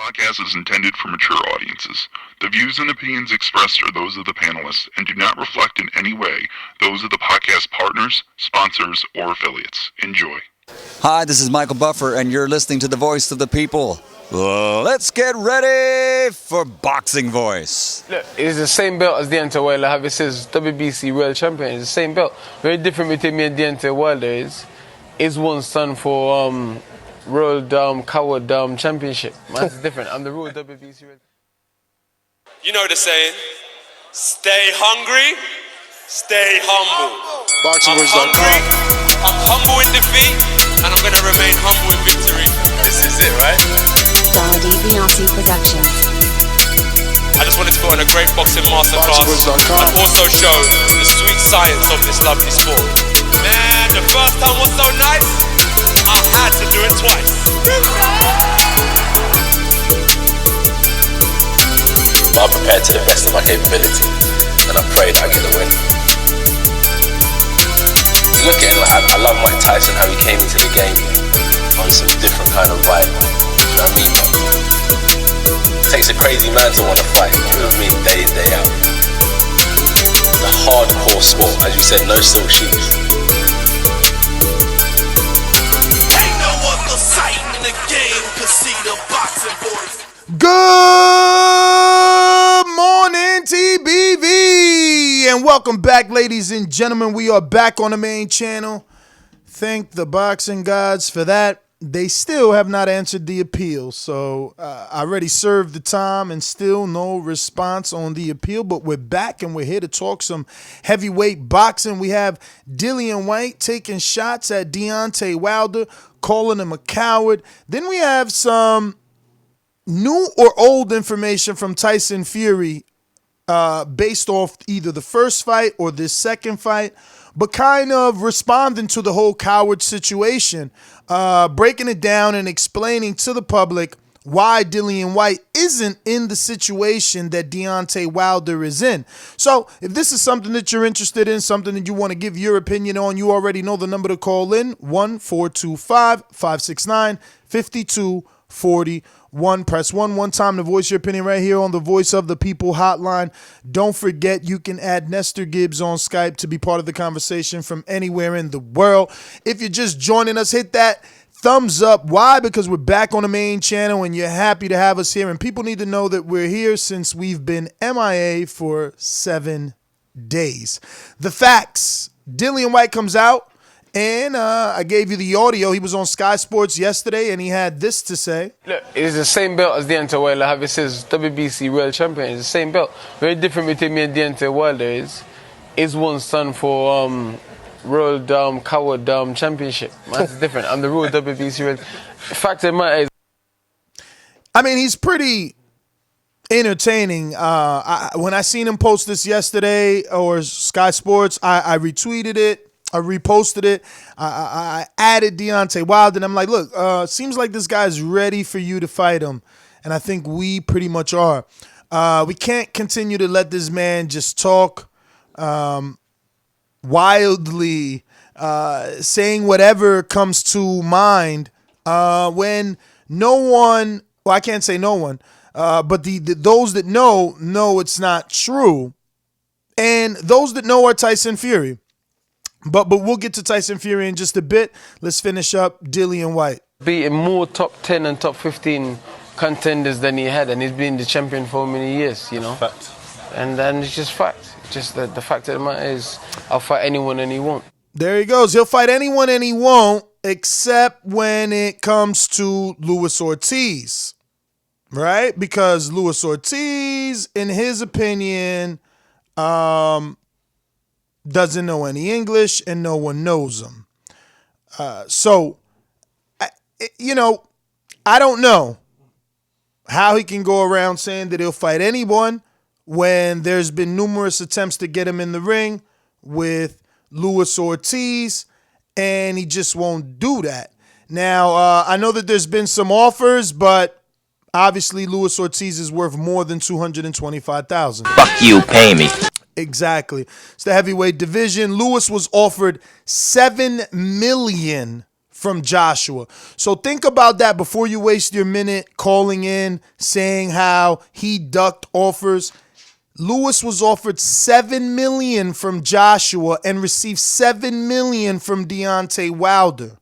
podcast is intended for mature audiences. The views and opinions expressed are those of the panelists and do not reflect in any way those of the podcast partners, sponsors, or affiliates. Enjoy. Hi, this is Michael Buffer, and you're listening to the voice of the people. Let's get ready for Boxing Voice. Look, it's the same belt as Deontay Wilder have. It says WBC World Champion. It's the same belt. Very different between me and Deontay Wilder is one stand for World Coward Championship. Mine's different. I'm the real WBC World. You know the saying, stay hungry, stay humble. I'm hungry, I'm humble in defeat, and I'm going to remain humble in victory. This is it, right? Beyonce Productions. I just wanted to put on a great boxing masterclass and also show the sweet science of this lovely sport. Man, the first time was so nice, I had to do it twice. But I'm prepared to the best of my capability, and I pray that I get the win. Look at it, I love Mike Tyson, how he came into the game on some different kind of vibe. You know what I mean? It takes a crazy man to want to fight, you know what I mean, day in, day out. The hardcore sport, as you said, no silk shoes. Ain't no other sight in the game could see the boxing boys. Good morning, TBV, and welcome back, ladies and gentlemen. We are back on the main channel. Thank the boxing gods for that. They still have not answered the appeal, so I already served the time and still no response on the appeal, but we're back and we're here to talk some heavyweight boxing. We have Dillian Whyte taking shots at Deontay Wilder, calling him a coward. Then we have some new or old information from Tyson Fury based off either the first fight or this second fight, but kind of responding to the whole coward situation, breaking it down and explaining to the public why Dillian Whyte isn't in the situation that Deontay Wilder is in. So if this is something that you're interested in, something that you want to give your opinion on, you already know the number to call in, 1-425-569-5241. Press one time to voice your opinion right here on the Voice of the People hotline. Don't forget, you can add Nestor Gibbs on Skype to be part of the conversation from anywhere in the world. If you're just joining us, hit that thumbs up. Why? Because we're back on the main channel and you're happy to have us here. And people need to know that we're here since we've been MIA for 7 days. The facts. Dillian Whyte comes out, and I gave you the audio. He was on Sky Sports yesterday, and he had this to say. Look, it's the same belt as Deontay Wilder have. It says WBC World Champion. It's the same belt. Very different between me and Deontay Wilder is one stand for World Coward Championship. Mine's different. I'm the real WBC World. Fact of the matter is, I mean, he's pretty entertaining. When I seen him post this yesterday or Sky Sports, I retweeted it. I reposted it. I added Deontay Wilder, and I'm like, look, seems like this guy's ready for you to fight him. And I think we pretty much are. We can't continue to let this man just talk wildly, saying whatever comes to mind when no one, well, I can't say no one, but those that know it's not true. And those that know are Tyson Fury. But we'll get to Tyson Fury in just a bit. Let's finish up Dillian Whyte. beating more top 10 and top 15 contenders than he had, and he's been the champion for many years, you know. Fact. And it's just fact. Just the fact of the matter is, I'll fight anyone and he won't. There he goes. He'll fight anyone and he won't, except when it comes to Luis Ortiz, right? Because Luis Ortiz, in his opinion, doesn't know any English and no one knows him. I don't know how he can go around saying that he'll fight anyone when there's been numerous attempts to get him in the ring with Luis Ortiz, and he just won't do that. Now, I know that there's been some offers, but obviously Luis Ortiz is worth more than $225,000. Fuck you, pay me. Exactly. It's the heavyweight division. Luis was offered $7 million from Joshua. So think about that before you waste your minute calling in, saying how he ducked offers. Lewis was offered $7 million from Joshua and received $7 million from Deontay Wilder.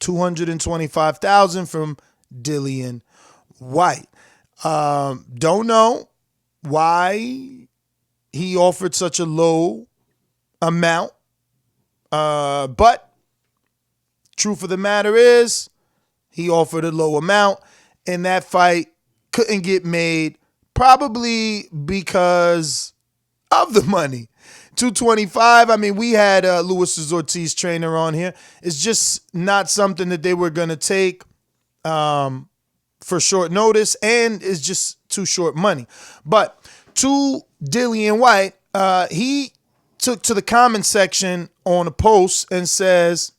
$225,000 from Dillian Whyte. Don't know why he offered such a low amount. But truth of the matter is, he offered a low amount, and that fight couldn't get made probably because of the money. 225. I mean, we had Luis Ortiz trainer on here. It's just not something that they were gonna take for short notice, and it's just too short money. But to Dillian Whyte, he took to the comment section on a post and says,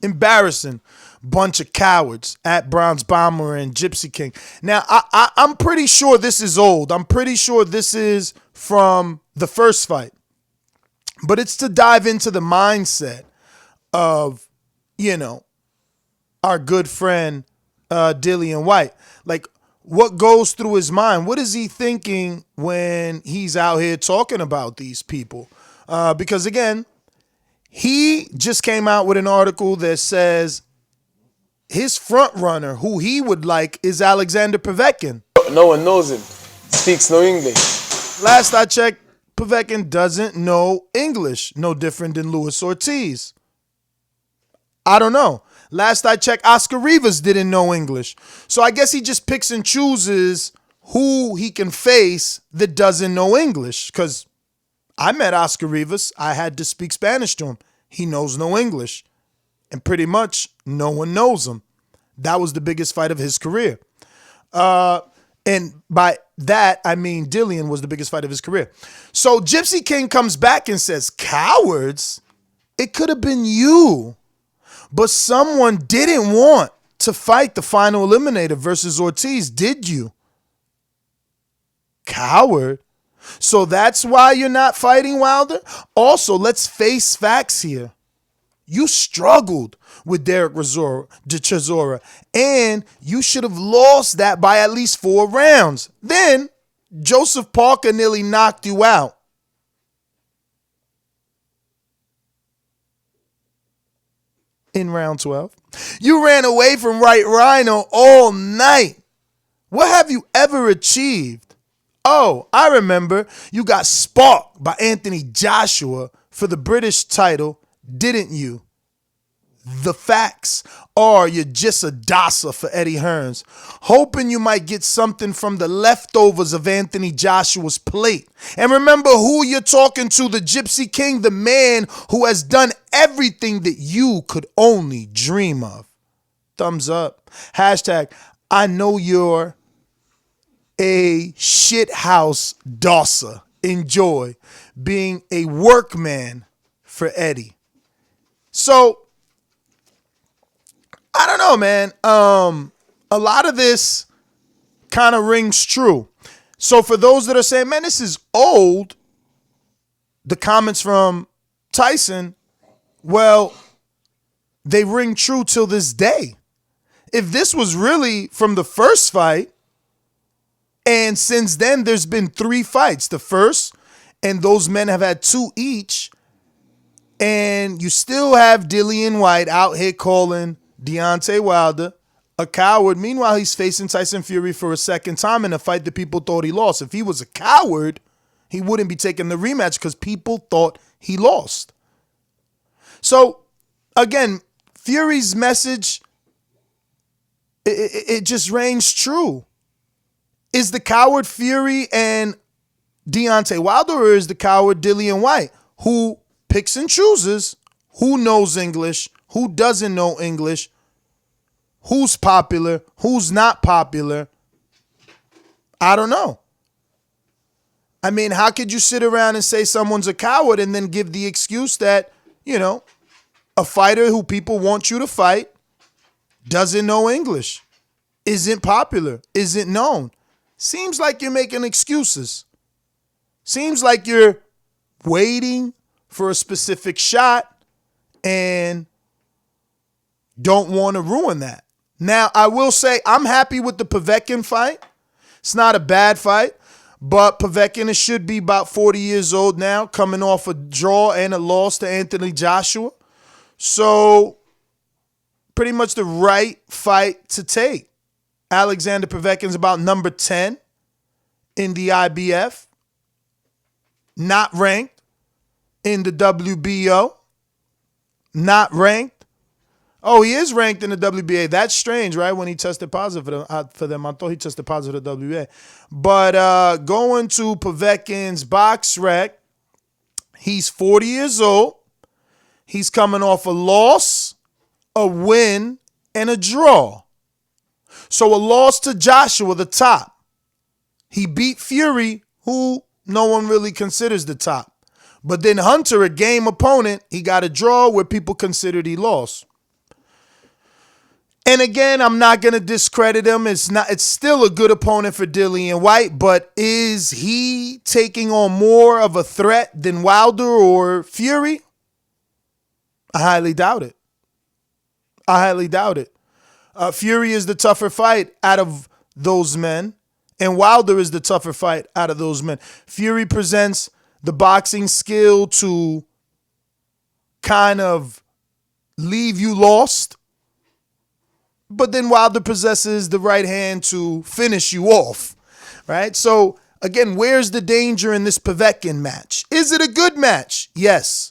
embarrassing bunch of cowards at Bronze Bomber and Gypsy King. Now, I'm pretty sure this is old. I'm pretty sure this is from the first fight. But it's to dive into the mindset of, our good friend Dillian Whyte. Like, what goes through his mind? What is he thinking when he's out here talking about these people? Because, again, he just came out with an article that says his front runner, who he would like, is Alexander Povetkin. No one knows him. Speaks no English. Last I checked, Povetkin doesn't know English. No different than Luis Ortiz. I don't know. Last I checked, Oscar Rivas didn't know English. So I guess he just picks and chooses who he can face that doesn't know English. Because I met Oscar Rivas. I had to speak Spanish to him. He knows no English. And pretty much no one knows him. That was the biggest fight of his career. And by that, I mean Dillian was the biggest fight of his career. So Gypsy King comes back and says, cowards? It could have been you. But someone didn't want to fight the final eliminator versus Ortiz, did you? Coward? So that's why you're not fighting Wilder? Also, let's face facts here. You struggled with Derek Chisora, and you should have lost that by at least 4 rounds. Then, Joseph Parker nearly knocked you out. In round 12. You ran away from Right Rhino all night. What have you ever achieved? Oh, I remember you got sparked by Anthony Joshua for the British title, didn't you? The facts are you're just a DOSSER for Eddie Hearns, hoping you might get something from the leftovers of Anthony Joshua's plate. And remember who you're talking to, the Gypsy King, the man who has done everything that you could only dream of. Thumbs up. Hashtag, I know you're a shithouse DOSSER. Enjoy being a workman for Eddie. So, I don't know, man. A lot of this kind of rings true. So for those that are saying, man, this is old, the comments from Tyson, well, they ring true till this day. If this was really from the first fight, and since then there's been 3 fights, the first, and those men have had 2 each, and you still have Dillian Whyte out here calling Deontay Wilder a coward. Meanwhile, he's facing Tyson Fury for a second time in a fight that people thought he lost. If he was a coward, he wouldn't be taking the rematch because people thought he lost. So, again, Fury's message, it just reigns true. Is the coward Fury and Deontay Wilder, or is the coward Dillian Whyte, who picks and chooses who knows English, who doesn't know English, who's popular, who's not popular? I don't know. I mean, how could you sit around and say someone's a coward and then give the excuse that, a fighter who people want you to fight doesn't know English, isn't popular, isn't known? Seems like you're making excuses. Seems like you're waiting for a specific shot, and don't want to ruin that. Now, I will say I'm happy with the Povetkin fight. It's not a bad fight, but Povetkin should be about 40 years old now, coming off a draw and a loss to Anthony Joshua. So, pretty much the right fight to take. Alexander Povetkin's about number 10 in the IBF. Not ranked in the WBO. Not ranked. Oh, he is ranked in the WBA. That's strange, right? When he tested positive for them. I thought he tested positive for the WBA. But going to Povetkin's box rec, he's 40 years old. He's coming off a loss, a win, and a draw. So a loss to Joshua, the top. He beat Fury, who no one really considers the top. But then Hunter, a game opponent, he got a draw where people considered he lost. And again, I'm not going to discredit him. It's still a good opponent for Dillian Whyte, but is he taking on more of a threat than Wilder or Fury? I highly doubt it. Fury is the tougher fight out of those men, and Wilder is the tougher fight out of those men. Fury presents the boxing skill to kind of leave you lost, but then Wilder possesses the right hand to finish you off, right? So, again, where's the danger in this Povetkin match? Is it a good match? Yes.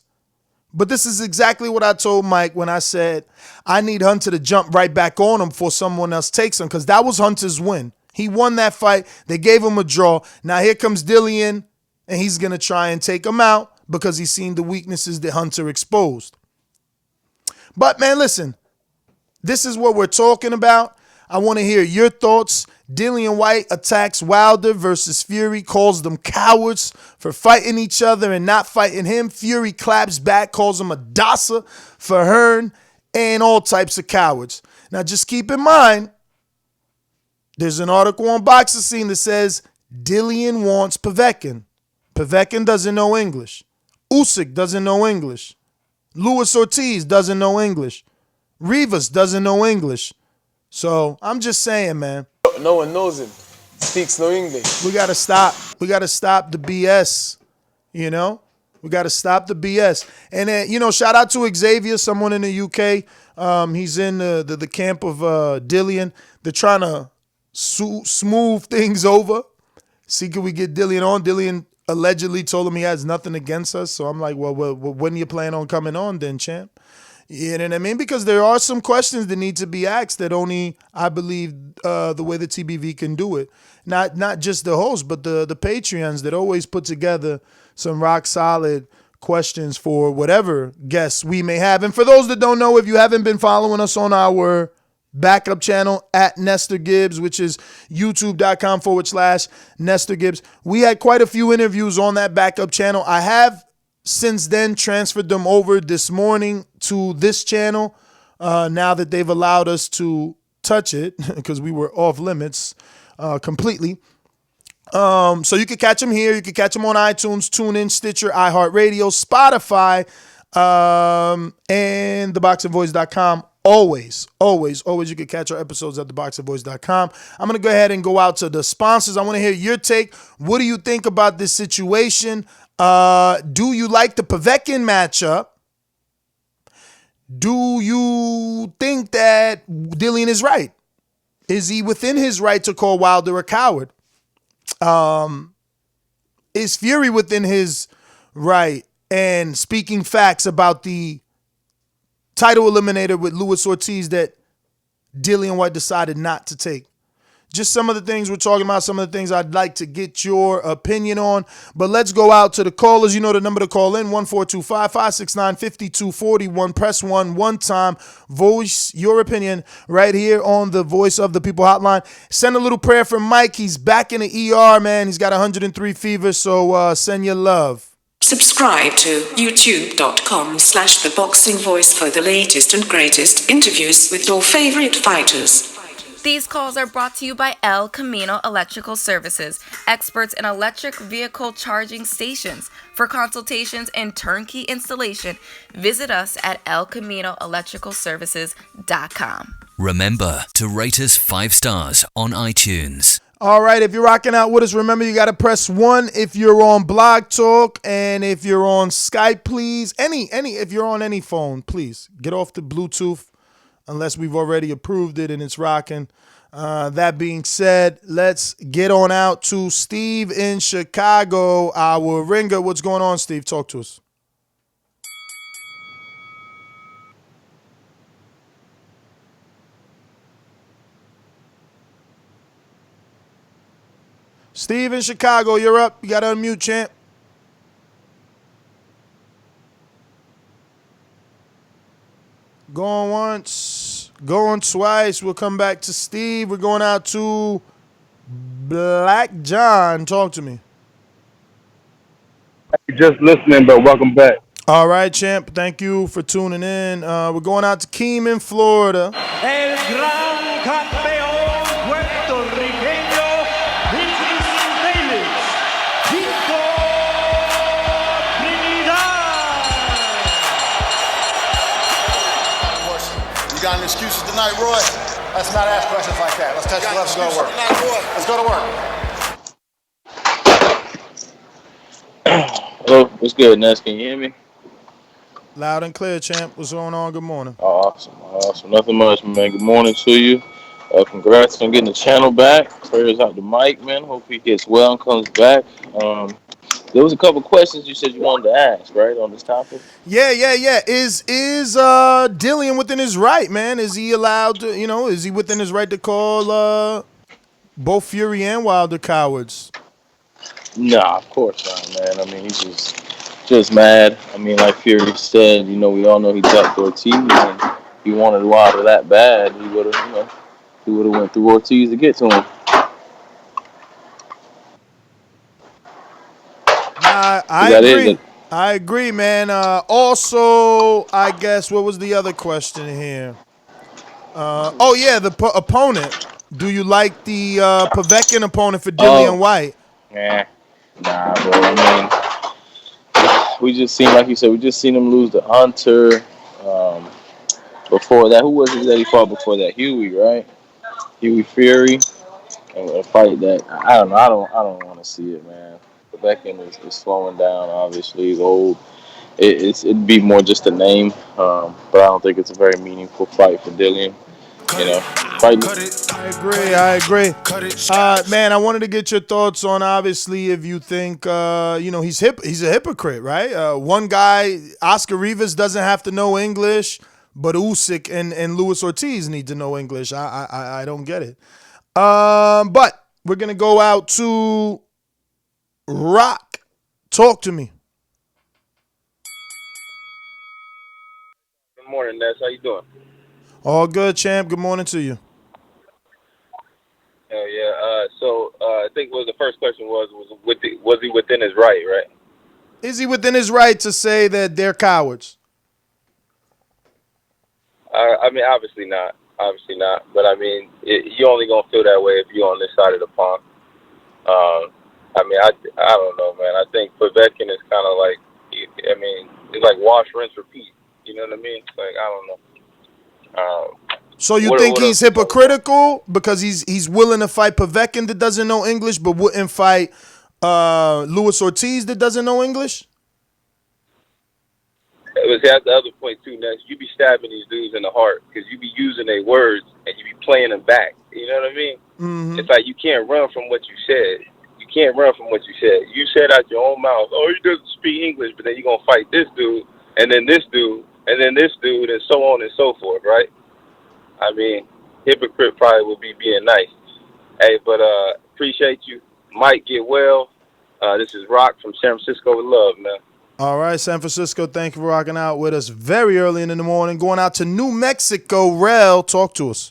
But this is exactly what I told Mike when I said I need Hunter to jump right back on him before someone else takes him, because that was Hunter's win. He won that fight. They gave him a draw. Now here comes Dillian, and he's going to try and take him out because he's seen the weaknesses that Hunter exposed. But, man, listen, this is what we're talking about. I want to hear your thoughts. Dillian Whyte attacks Wilder versus Fury, calls them cowards for fighting each other and not fighting him. Fury claps back, calls him a DOSSER for Hearn, and all types of cowards. Now, just keep in mind, there's an article on Boxer Scene that says Dillian wants Povetkin. Povetkin doesn't know English. Usyk doesn't know English. Luis Ortiz doesn't know English. Rivas doesn't know English. So I'm just saying, man. No one knows him. Speaks no English. We gotta stop. We gotta stop the BS. You know, we gotta stop the BS. And then, shout out to Xavier, someone in the UK. He's in the camp of Dillian. They're trying to smooth things over. See, can we get Dillian on? Dillian allegedly told him he has nothing against us. So I'm like, well, when do you plan on coming on then, champ? You know what I mean? Because there are some questions that need to be asked that only, I believe, the way the TBV can do it. Not just the host, but the Patreons that always put together some rock solid questions for whatever guests we may have. And for those that don't know, if you haven't been following us on our backup channel at Nestor Gibbs, which is youtube.com/Nestor Gibbs, we had quite a few interviews on that backup channel. I have since then transferred them over this morning to this channel now that they've allowed us to touch it because we were off limits completely. So you can catch them here. You can catch them on iTunes, TuneIn, Stitcher, iHeartRadio, Spotify, and theboxingvoice.com. Always you can catch our episodes at theboxingvoice.com. I'm going to go ahead and go out to the sponsors. I want to hear your take. What do you think about this situation? Do you like the Povetkin matchup? Do you think that Dillian is right? Is he within his right to call Wilder a coward? Is Fury within his right and speaking facts about the title eliminator with Luis Ortiz that Dillian Whyte decided not to take? Just some of the things we're talking about, some of the things I'd like to get your opinion on. But let's go out to the callers. You know the number to call in, 1-425-569-5241. Press 1 one time. Voice your opinion right here on the Voice of the People hotline. Send a little prayer for Mike. He's back in the ER, man. He's got 103 fever, so send your love. Subscribe to youtube.com/theboxingvoice for the latest and greatest interviews with your favorite fighters. These calls are brought to you by El Camino Electrical Services, experts in electric vehicle charging stations. For consultations and turnkey installation, visit us at elcaminoelectricalservices.com. Remember to rate us 5 stars on iTunes. All right, if you're rocking out with us, remember you got to press 1 if you're on Blog Talk, and if you're on Skype, please, if you're on any phone, please get off the Bluetooth unless we've already approved it and it's rocking. That being said, let's get on out to Steve in Chicago, our ringer. What's going on, Steve? Talk to us. Steve in Chicago, you're up. You got to unmute, champ. Going once, going twice. We'll come back to Steve. We're going out to Black John. Talk to me. Just listening, but welcome back. All right, champ. Thank you for tuning in. We're going out to Keem in Florida. El gran campeón puertorriqueño, this is Dallas, Chico Trinidad. You got any excuses tonight, Roy? Let's not ask questions like that. Let's touch gloves and go to work. Let's go to work. Hello, what's good, Ness? Can you hear me? Loud and clear, champ. What's going on? Good morning. Awesome. Nothing much, man. Good morning to you. Congrats on getting the channel back. Prayers out to Mike, man. Hope he gets well and comes back. There was a couple questions you said you wanted to ask, right, on this topic? Yeah. Is Dillian within his right, man? Is he allowed to, is he within his right to call both Fury and Wilder cowards? Nah, of course not, man. I mean, he's just mad. I mean, like Fury said, we all know he ducked Ortiz, and he wanted Wilder that bad, he would have went through Ortiz to get to him. I agree, man. Also, I guess, what was the other question here? The opponent. Do you like the Povetkin opponent for Dillian Whyte? Nah, bro. I mean, we just seen, like you said, we just seen him lose to Hunter. Before that, who was it that he fought before that? Huey, right? Huey Fury. And a fight that I don't know. I don't want to see it, man. Povetkin is slowing down. Obviously, he's old. It'd be more just a name, but I don't think it's a very meaningful fight for Dillian. I agree. Man, I wanted to get your thoughts on, obviously, if you think, he's a hypocrite, right? One guy, Oscar Rivas, doesn't have to know English, but Usyk and Luis Ortiz need to know English. I don't get it. But we're going to go out to Rock. Talk to me. Good morning, Ness. How you doing? All good, champ. Good morning to you. Hell yeah. I think what the first question was he within his right? Is he within his right to say that they're cowards? I mean, obviously not. But I mean, you only gonna feel that way if you're on this side of the pond. I mean, I don't know, man. I think Povetkin is kind of like, I mean, it's like wash, rinse, repeat. You know what I mean? Like, I don't know. So you think he's hypocritical because he's willing to fight Povetkin that doesn't know English, but wouldn't fight Luis Ortiz that doesn't know English? That's the other point too, Ness. You be stabbing these dudes in the heart because you be using their words and you be playing them back. You know what I mean? Mm-hmm. It's like you can't run from what you said. You said out your own mouth, oh, he doesn't speak English, but then you're gonna fight this dude, and then this dude, and then this dude, and so on and so forth, right? I mean, hypocrite probably would be being nice. Hey, but appreciate you. Mike, get well. This is Rock from San Francisco with love, man. All right, San Francisco, thank you for rocking out with us very early in the morning. Going out to New Mexico, Rel, talk to us.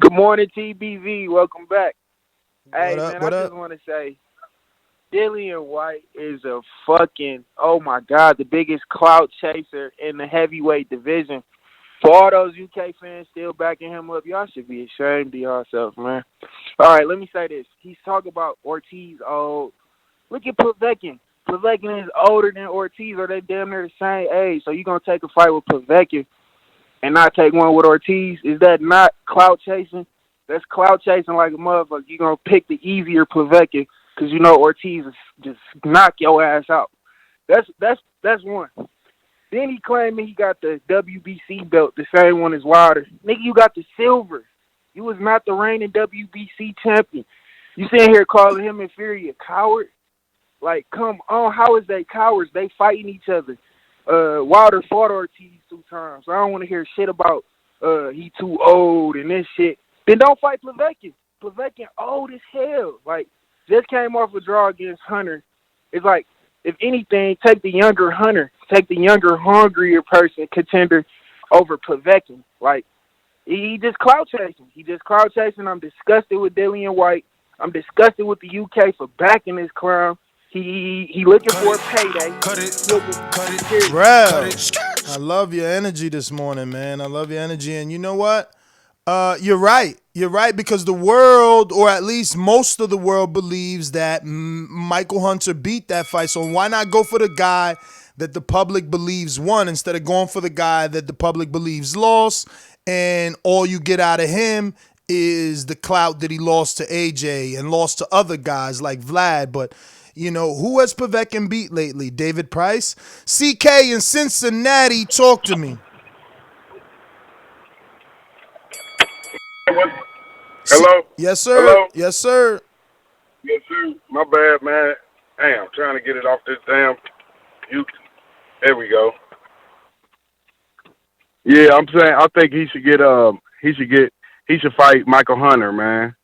Good morning, TBV. Welcome back. Hey, I just want to say, Dillian Whyte is a fucking, oh my God, the biggest clout chaser in the heavyweight division. For all those UK fans still backing him up, y'all should be ashamed of yourselves, man. All right, let me say this. He's talking about Ortiz old. Look at Povetkin. Povetkin is older than Ortiz, or they damn near the same age. So you going to take a fight with Povetkin and not take one with Ortiz? Is that not clout chasing? That's clout chasing like a motherfucker. You're going to pick the easier Povetkin because you know Ortiz is just knock your ass out. That's one. Then he claiming he got the WBC belt, the same one as Wilder. Nigga, you got the silver. You was not the reigning WBC champion. You sitting here calling him and Fury a coward? Like, come on, how is they cowards? They fighting each other. Wilder fought Ortiz 2 times. I don't want to hear shit about he too old and this shit. Then don't fight Povetkin. Povetkin old as hell. Like, just came off a draw against Hunter. It's like, if anything, take the younger Hunter. Take the younger, hungrier person, contender, over Povetkin. Like, he just clout chasing. I'm disgusted with Dillian Whyte. I'm disgusted with the UK for backing this clown. He looking for a payday. Real. I love your energy this morning, man. I love your energy. And you know what? You're right. You're right, because the world, or at least most of the world, believes that Michael Hunter beat that fight. So why not go for the guy that the public believes won instead of going for the guy that the public believes lost, and all you get out of him is the clout that he lost to AJ and lost to other guys like Vlad. But, you know, who has Povetkin beat lately? David Price? CK in Cincinnati, talk to me. Hello? Yes, sir. Hello? Yes, sir. Yes, sir. My bad, man. Damn, trying to get it off this damn. There we go. Yeah, I'm saying I think he should fight Michael Hunter, man.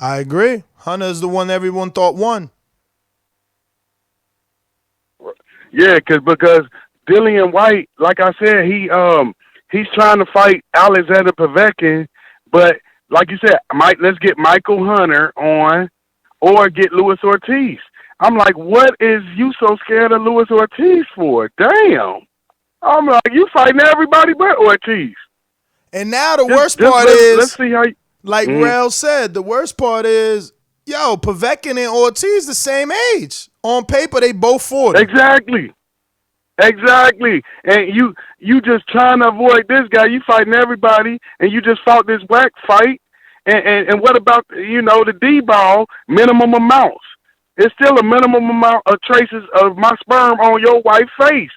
I agree. Hunter's the one everyone thought won. Yeah, because Dillian Whyte, like I said, he's trying to fight Alexander Povetkin, but like you said, let's get Michael Hunter on, or get Luis Ortiz. I'm like, what is you so scared of Luis Ortiz for? Damn. I'm like, you fighting everybody but Ortiz. And now the worst part is, let's see how like Rel said, the worst part is, yo, Povetkin and Ortiz the same age. On paper, they both 40. Exactly. And you just trying to avoid this guy. You fighting everybody, and you just fought this whack fight. And what about, the D-ball minimum amounts? It's still a minimum amount of traces of my sperm on your wife's face.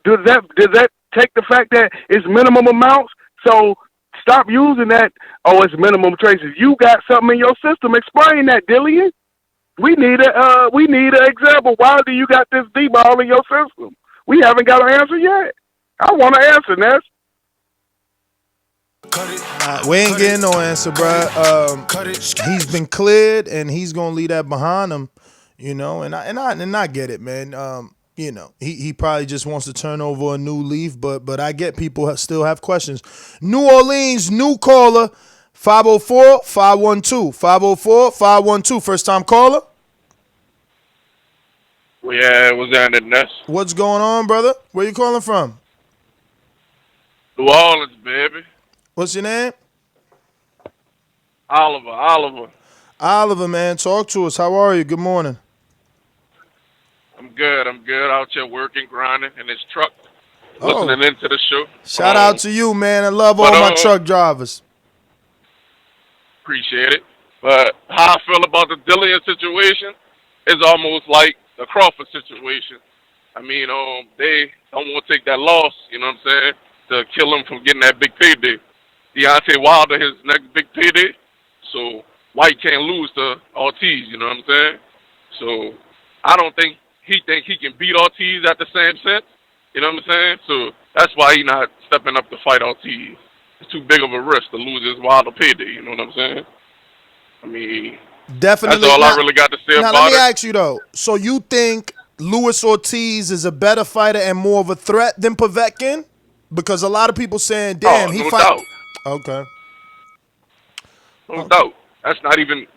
Does that take the fact that it's minimum amounts? So stop using that. Oh, it's minimum traces. You got something in your system. Explain that, Dillian. We need an example. Why do you got this D-ball in your system? We haven't got an answer yet. I want an answer, Ness. We ain't getting no answer, bro. He's been cleared, and he's gonna leave that behind him, and I get it, man. He probably just wants to turn over a new leaf, but I get people still have questions. New Orleans, new caller, 504-512, 504-512. First time caller. Yeah, what's that, Ness? What's going on, brother? Where you calling from? New Orleans, baby. What's your name? Oliver. Oliver, man, talk to us. How are you? Good morning. I'm good. Out here working, grinding in this truck, listening into the show. Shout out to you, man. I love all my truck drivers. Appreciate it. But how I feel about the Dillian situation is almost like the Crawford situation. I mean, they don't want to take that loss, you know what I'm saying, to kill him from getting that big payday. Deontay Wilder, his next big payday, so White can't lose to Ortiz, you know what I'm saying? So I don't think he can beat Ortiz at the same sense, you know what I'm saying? So that's why he's not stepping up to fight Ortiz. It's too big of a risk to lose his Wilder payday, you know what I'm saying? I mean, definitely. That's all I really got to say about it. Now, let me ask you, though. So you think Luis Ortiz is a better fighter and more of a threat than Povetkin? Because a lot of people saying, damn, he fight. Doubt. Okay. No doubt. That's not even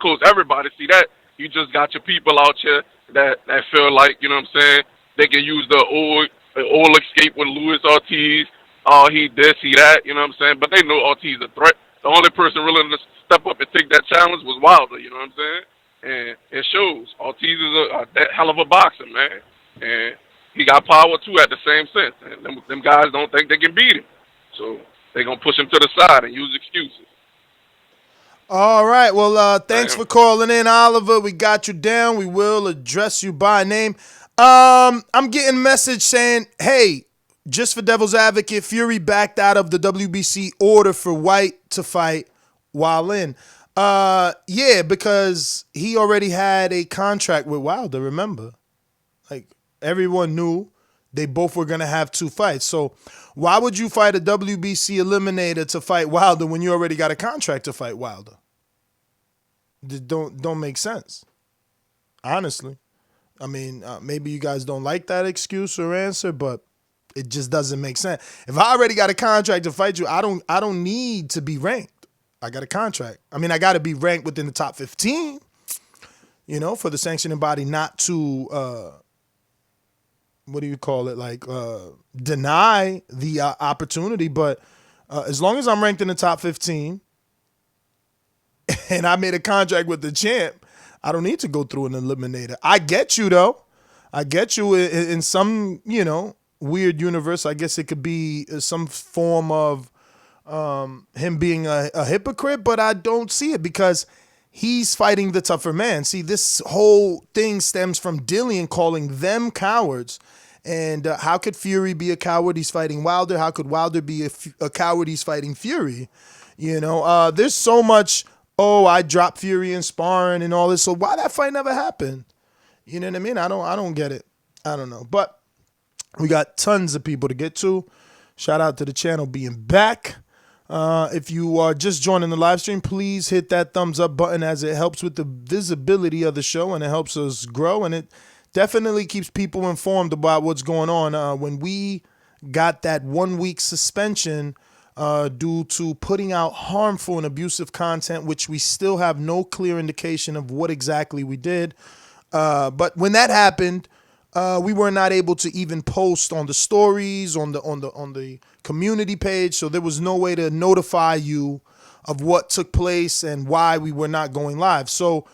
close. Everybody see that. You just got your people out here that feel like, you know what I'm saying, they can use the old escape with Luis Ortiz, oh, he this, he that, you know what I'm saying? But they know Ortiz a threat. The only person willing to step up and take that challenge was Wilder, you know what I'm saying? And it shows. Ortiz is a that hell of a boxer, man. And he got power, too, at the same sense. And them guys don't think they can beat him. So they're going to push him to the side and use excuses. All right. Well, thanks for calling in, Oliver. We got you down. We will address you by name. I'm getting a message saying, hey, just for devil's advocate, Fury backed out of the WBC order for Whyte to fight Wallin. Yeah, because he already had a contract with Wilder, remember? Like, everyone knew they both were going to have 2 fights. So why would you fight a WBC eliminator to fight Wilder when you already got a contract to fight Wilder? Don't make sense, honestly. I mean, maybe you guys don't like that excuse or answer, but it just doesn't make sense. If I already got a contract to fight you, I don't need to be ranked. I got a contract. I mean, I got to be ranked within the top 15, you know, for the sanctioning body not to, what do you call it, like deny the opportunity. But as long as I'm ranked in the top 15 and I made a contract with the champ, I don't need to go through an eliminator. I get you, though. I get you in some, you know, weird universe. I guess it could be some form of him being a hypocrite, but I don't see it because he's fighting the tougher man. See, this whole thing stems from Dillian calling them cowards. And how could Fury be a coward? He's fighting Wilder. How could Wilder be a coward? He's fighting Fury. You know, there's so much, oh, I dropped Fury in sparring and all this. So why that fight never happened? You know what I mean? I don't get it. I don't know. But we got tons of people to get to. Shout out to the channel being back. If you are just joining the live stream, please hit that thumbs up button as it helps with the visibility of the show and it helps us grow and it definitely keeps people informed about what's going on. When we got that 1 week suspension due to putting out harmful and abusive content, which we still have no clear indication of what exactly we did. But when that happened, we were not able to even post on the stories, on the community page. So there was no way to notify you of what took place and why we were not going live. So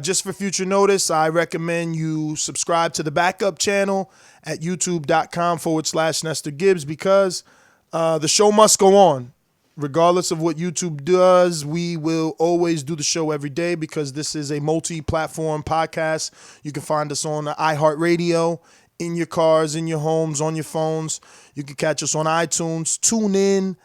just for future notice, I recommend you subscribe to the backup channel at youtube.com/Nestor Gibbs because the show must go on. Regardless of what YouTube does, we will always do the show every day because this is a multi-platform podcast. You can find us on iHeartRadio, in your cars, in your homes, on your phones. You can catch us on iTunes, TuneIn,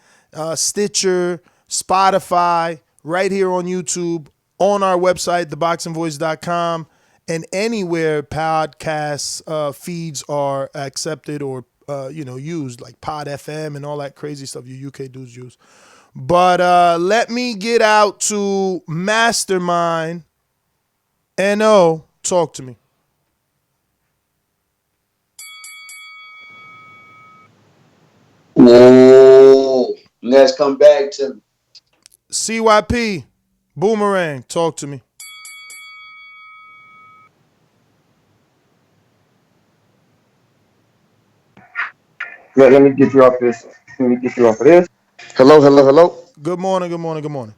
Stitcher, Spotify, right here on YouTube, on our website, theboxingvoice.com, and anywhere podcast feeds are accepted or used, like Pod FM and all that crazy stuff you UK dudes use. But let me get out to Mastermind. NO, talk to me. Whoa. Let's come back to CYP, Boomerang, talk to me. Let me get you off this. Let me get you off of this. Hello. Good morning.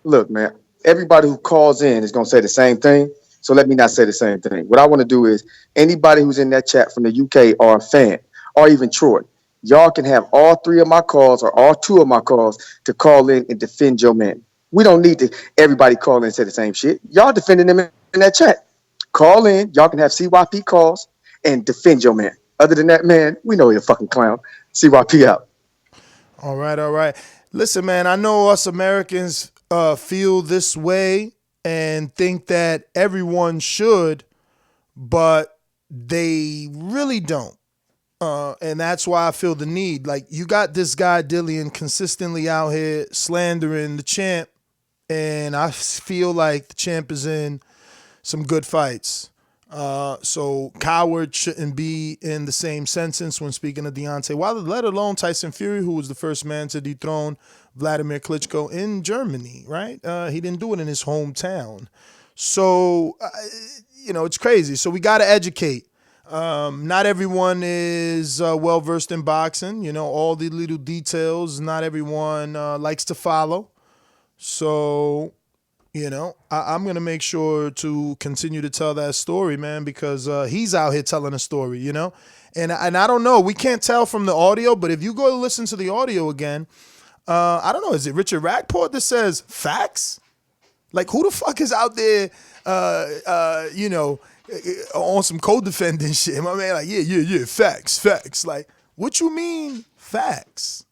Look, man, everybody who calls in is going to say the same thing. So let me not say the same thing. What I want to do is anybody who's in that chat from the UK or a fan or even Troy, y'all can have all 3 of my calls or all 2 of my calls to call in and defend your man. We don't need to everybody call in and say the same shit. Y'all defending them in that chat. Call in. Y'all can have CYP calls and defend your man. Other than that, man, we know you're a fucking clown. CYP out. All right. Listen, man, I know us Americans feel this way and think that everyone should, but they really don't. And that's why I feel the need. Like, you got this guy, Dillian, consistently out here slandering the champ, and I feel like the champ is in some good fights. So coward shouldn't be in the same sentence when speaking of Deontay Wilder, let alone Tyson Fury, who was the first man to dethrone Vladimir Klitschko in Germany, right? He didn't do it in his hometown. So, it's crazy. So we got to educate. Not everyone is well versed in boxing. You know, all the little details. Not everyone likes to follow. So, you know, I'm gonna make sure to continue to tell that story, man, because he's out here telling a story. You know, and I don't know. We can't tell from the audio, but if you go listen to the audio again, I don't know. Is it Richard Rackport that says facts? Like, who the fuck is out there? You know, on some co-defending shit. My man, like, yeah, facts. Like, what you mean, facts?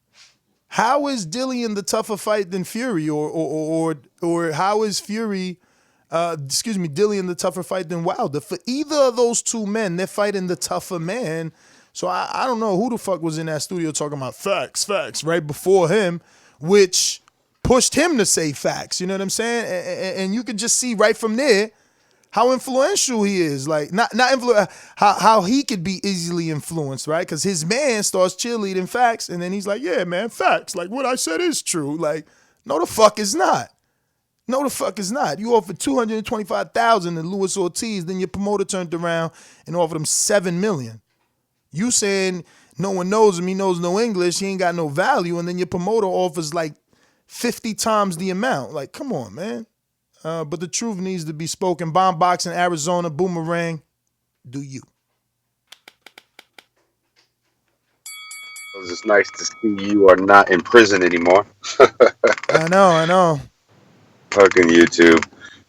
How is Dillian the tougher fight than Fury, or how is Fury, Dillian the tougher fight than Wilder? For either of those two men, they're fighting the tougher man. So I don't know who the fuck was in that studio talking about facts right before him, which pushed him to say facts. You know what I'm saying? And you could just see right from there how influential he is. Like, not how he could be easily influenced, right? Because his man starts cheerleading facts, and then he's like, yeah, man, facts. Like, what I said is true. Like, no, the fuck is not. No, the fuck is not. You offered $225,000 to Luis Ortiz, then your promoter turned around and offered him $7 million. You saying no one knows him, he knows no English, he ain't got no value, and then your promoter offers like 50 times the amount. Like, come on, man. But the truth needs to be spoken. Bomb Boxing, Arizona, Boomerang, do you? It's nice to see you are not in prison anymore. I know. Fucking YouTube.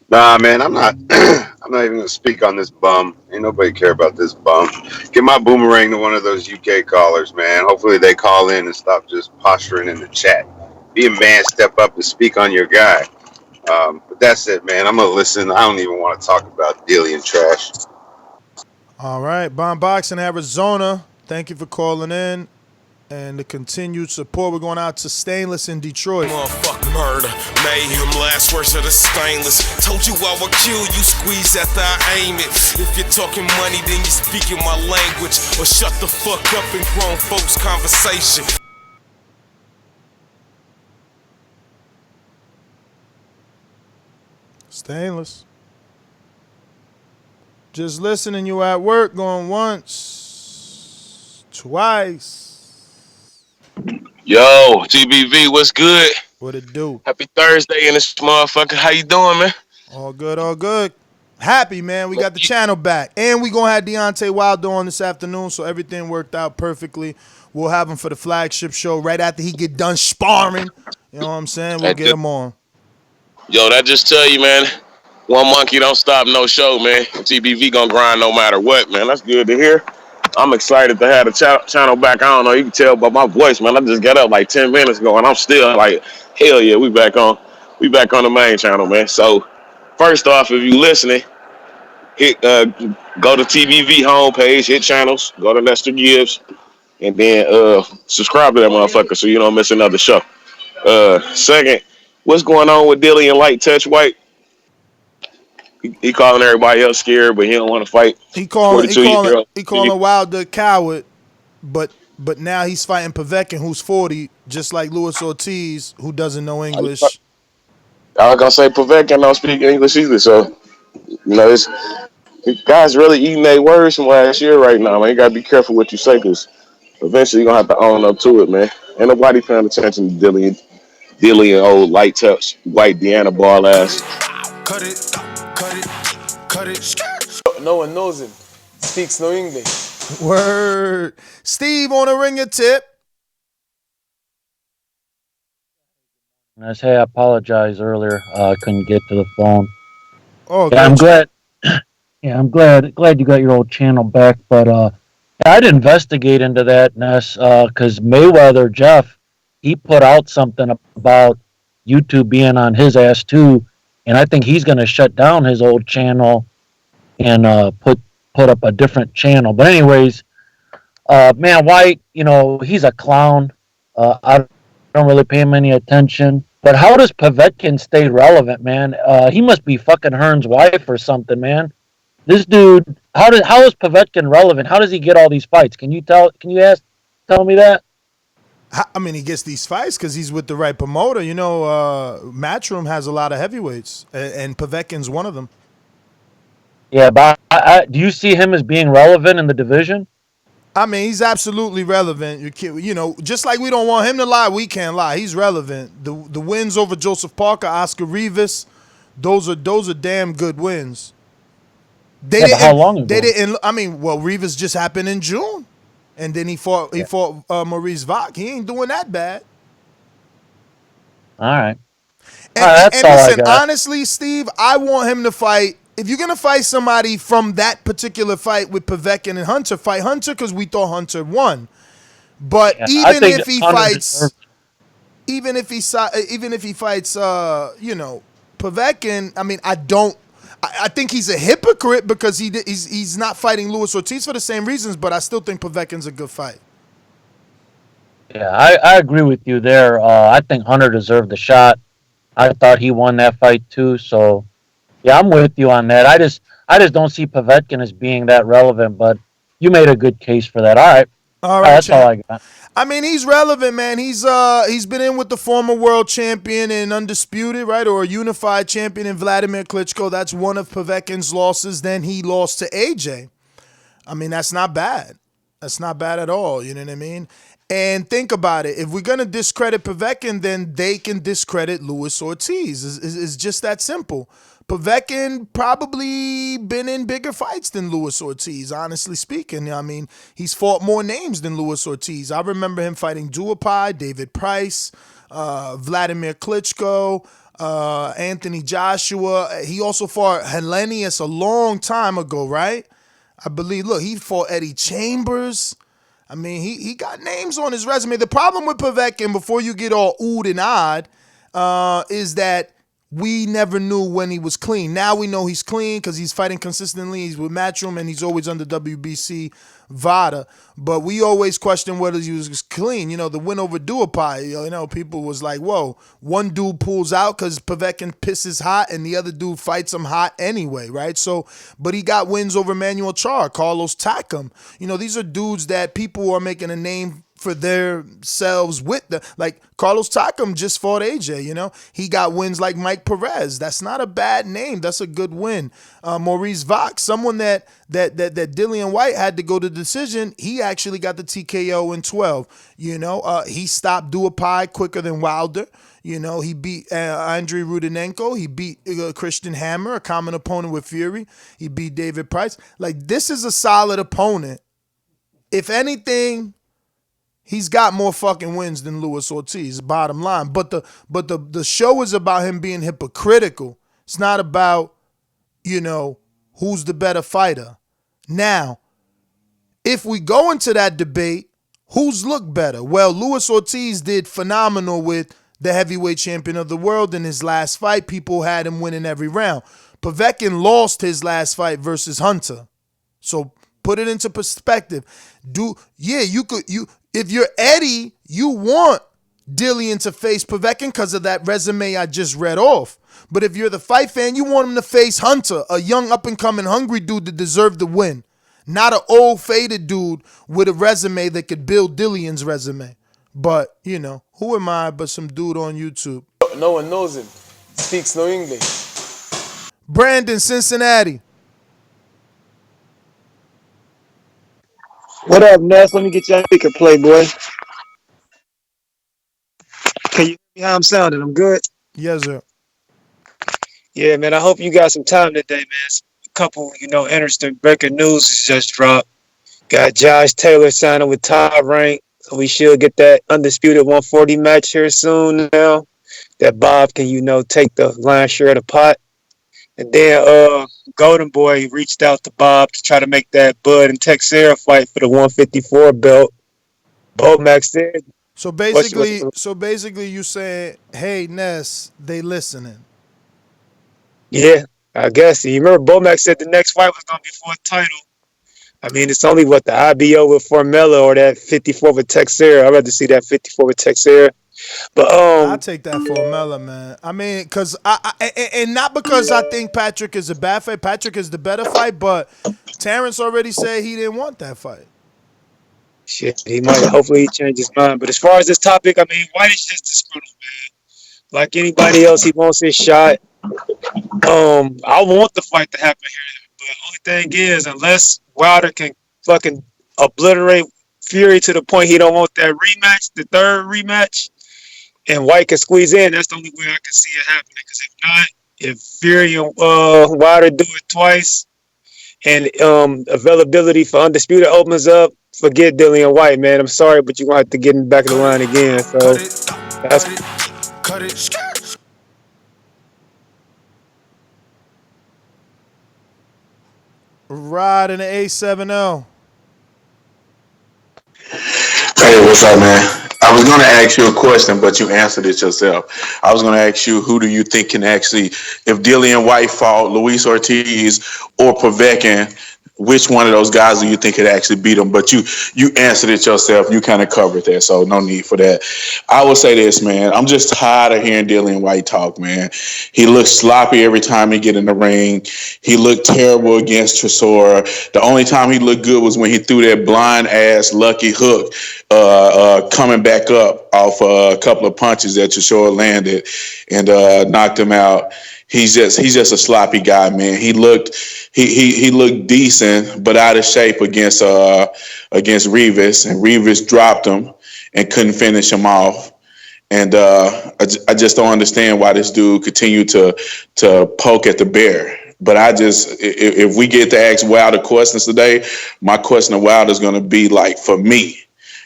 Nah, man, I'm not. I'm not even gonna speak on this bum. Ain't nobody care about this bum. Get my boomerang to one of those UK callers, man. Hopefully they call in and stop just posturing in the chat. Be a man, step up and speak on your guy. But that's it, man. I'm gonna listen. I don't even want to talk about Dillian trash. All right, Bomb Boxing, Arizona. Thank you for calling in. And the continued support. We're going out to Stainless in Detroit. Motherfuck murder, mayhem, last words of the stainless. Told you I would kill you, squeeze after I aim it. If you're talking money, then you're speaking my language. Or shut the fuck up in grown folks' conversation. Stainless. Just listening, you at work, going once, twice. Yo, GBV, what's good? What it do? Happy Thursday in this motherfucker. How you doing, man? All good. Happy, man. We got the channel back. And we going to have Deontay Wilder on this afternoon, so everything worked out perfectly. We'll have him for the flagship show right after he get done sparring. You know what I'm saying? We'll get him on. Yo, that just tell you, man, one monkey don't stop no show, man. TBV gonna grind no matter what, man. That's good to hear. I'm excited to have the channel back. I don't know, you can tell by my voice, man. I just got up like 10 minutes ago, and I'm still like, hell yeah, we back on the main channel, man. So, first off, if you listening, hit go to TBV homepage, hit channels, go to Lester Gibbs, and then subscribe to that motherfucker so you don't miss another show. Second, what's going on with Dillian Light Touch White? He calling everybody else scared, but he don't want to fight. He calling Wilder a coward, but now he's fighting Povetkin, who's 40, just like Luis Ortiz, who doesn't know English. I was gonna say Povetkin don't speak English either, so you know the guys really eating their words from last year right now, man. You gotta be careful what you say, because eventually you're gonna have to own up to it, man. Ain't nobody paying attention to Dillian old light touch, white Deanna ball ass. Cut it. No one knows him. Speaks no English. Word. Steve on a ringer tip. Hey, I apologize earlier. I couldn't get to the phone. Oh, yeah, I'm glad. Yeah, I'm glad you got your old channel back. But I'd investigate into that, Ness, because Mayweather Jeff, he put out something about YouTube being on his ass too, and I think he's going to shut down his old channel and put up a different channel. But anyways, man, White, you know, he's a clown. I don't really pay him any attention. But how does Povetkin stay relevant, man? He must be fucking Hearn's wife or something, man. This dude, how is Povetkin relevant? How does he get all these fights? Can you tell me that? I mean, he gets these fights because he's with the right promoter. You know, Matchroom has a lot of heavyweights, and Povetkin's one of them. Yeah, but do you see him as being relevant in the division? I mean, he's absolutely relevant. You know, just like we don't want him to lie, we can't lie. He's relevant. The wins over Joseph Parker, Oscar Rivas, those are damn good wins. But how long ago? They didn't. I mean, well, Rivas just happened in June, and then he fought Maurice Vach. He ain't doing that bad. All right. And listen, honestly, Steve, I want him to fight. If you're gonna fight somebody from that particular fight with Povetkin and Hunter, fight Hunter because we thought Hunter won. But even if he fights, even if he fights, you know, Povetkin, I mean, I think he's a hypocrite because he's not fighting Luis Ortiz for the same reasons. But I still think Povetkin's a good fight. Yeah, I agree with you there. I think Hunter deserved the shot. I thought he won that fight too. So, yeah, I'm with you on that. I just don't see Povetkin as being that relevant. But you made a good case for that. All right. That's all I got. I mean, he's relevant, man. He's been in with the former world champion and undisputed, right, or a unified champion in Vladimir Klitschko. That's one of Povetkin's losses. Then he lost to AJ. I mean, that's not bad. That's not bad at all. You know what I mean? And think about it. If we're going to discredit Povetkin, then they can discredit Luis Ortiz. It's just that simple. Povetkin probably been in bigger fights than Luis Ortiz, honestly speaking. I mean, he's fought more names than Luis Ortiz. I remember him fighting Duopai, David Price, Vladimir Klitschko, Anthony Joshua. He also fought Hellenius a long time ago, right? I believe, look, he fought Eddie Chambers. I mean, he got names on his resume. The problem with Povetkin, before you get all oohed and odd, is that we never knew when he was clean. Now we know he's clean because he's fighting consistently. He's with Matchroom and he's always under WBC VADA. But we always question whether he was clean. You know, the win over Duopai, you know, people was like, whoa, one dude pulls out because Povetkin pisses hot and the other dude fights him hot anyway, right? So, but he got wins over Manuel Char, Carlos Takam. You know, these are dudes that people are making a name for themselves with the, like Carlos Takam just fought AJ, you know. He got wins like Mike Perez. That's not a bad name. That's a good win. Maurice Vach, someone that Dillian Whyte had to go to decision, he actually got the TKO in 12. You know, he stopped Duopai quicker than Wilder. You know, he beat Andrei Rudinenko. He beat Christian Hammer, a common opponent with Fury. He beat David Price. Like, this is a solid opponent. If anything, he's got more fucking wins than Luis Ortiz, bottom line. But the show is about him being hypocritical. It's not about, you know, who's the better fighter. Now, if we go into that debate, who's looked better? Well, Luis Ortiz did phenomenal with the heavyweight champion of the world in his last fight. People had him winning every round. Povetkin lost his last fight versus Hunter. So put it into perspective. If you're Eddie, you want Dillian to face Povetkin because of that resume I just read off. But if you're the fight fan, you want him to face Hunter, a young up-and-coming hungry dude that deserved the win. Not an old faded dude with a resume that could build Dillian's resume. But, you know, who am I but some dude on YouTube? No one knows him. Speaks no English. Brandon, Cincinnati. What up, Ness? Let me get your speaker, Playboy. Can you hear me how I'm sounding? I'm good? Yes, sir. Yeah, man, I hope you got some time today, man. A couple, you know, interesting breaking news has just dropped. Got Josh Taylor signing with Top Rank, so we should get that undisputed 140 match here soon now. That Bob can, you know, take the lion's share of the pot. And then Golden Boy reached out to Bob to try to make that Bud and Texera fight for the 154 belt. Bomac said. So basically, you saying, hey, Ness, they listening. Yeah, I guess. You remember Bomac said the next fight was going to be for a title. I mean, it's only what the IBO with Formella or that 54 with Texera. I'd rather see that 54 with Texera. But I take that for Mella, man. I mean, because and not because I think Patrick is a bad fight. Patrick is the better fight, but Terrence already said he didn't want that fight. Shit, he might. Hopefully, he changed his mind. But as far as this topic, I mean, White is just disgruntled, man. Like anybody else, he wants his shot. I want the fight to happen here, Only thing is, unless Wilder can fucking obliterate Fury to the point he don't want that rematch, the third rematch, and White can squeeze in, that's the only way I can see it happening. Because if not, if Fury and Wilder do it twice, and availability for Undisputed opens up, forget Dillian Whyte, man. I'm sorry, but you're gonna have to get in the back of the line again. So that's Cut it. Rod in the A70. Hey, what's up, man? I was going to ask you a question, but you answered it yourself. I was going to ask you, who do you think can actually, if Dillian Whyte fought Luis Ortiz or Povetkin, which one of those guys do you think could actually beat him? But you answered it yourself. You kind of covered that, so no need for that. I will say this, man. I'm just tired of hearing Dillian Whyte talk, man. He looks sloppy every time he get in the ring. He looked terrible against Tresor. The only time he looked good was when he threw that blind ass lucky hook coming back up off a couple of punches that Tresor landed and knocked him out. He's just a sloppy guy, man. He looked decent, but out of shape against Rivas, and Rivas dropped him and couldn't finish him off. And I just don't understand why this dude continued to poke at the bear. But if we get to ask Wilder questions today, my question to Wilder is going to be like, for me,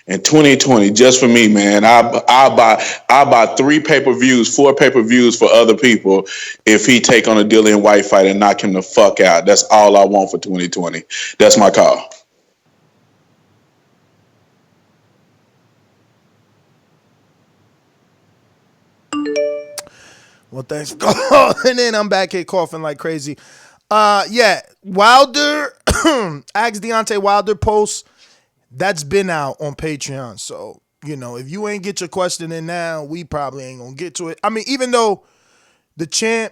in 2020, just for me, man, I'll buy 3 pay-per-views, 4 pay-per-views for other people if he take on a Dillian Whyte fight and knock him the fuck out. That's all I want for 2020. That's my call. Well, thanks for calling in. I'm back here coughing like crazy. Yeah, Wilder, ask Deontay Wilder post, that's been out on Patreon. So, if you ain't get your question in now, we probably ain't going to get to it. I mean, even though the champ,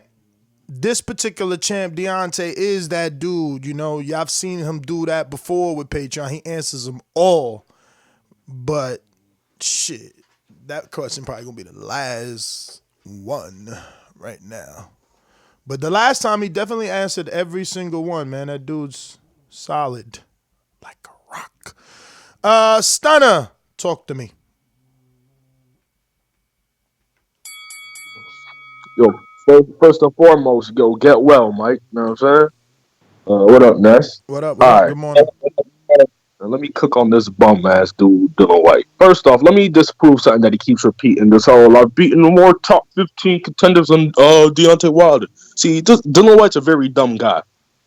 this particular champ, Deontay, is that dude, y'all seen him do that before with Patreon. He answers them all. But, shit, that question probably going to be the last one right now. But the last time he definitely answered every single one, man. That dude's solid. Like a rock. Stunner, talk to me. Yo, first and foremost, get well, Mike. You know what I'm saying? What up, Ness? What up? Good morning. Let me cook on this bum ass dude, Dillian Whyte. First off, let me disprove something that he keeps repeating. This whole I've beaten more top 15 contenders than Deontay Wilder. See, Dillian Whyte's a very dumb guy.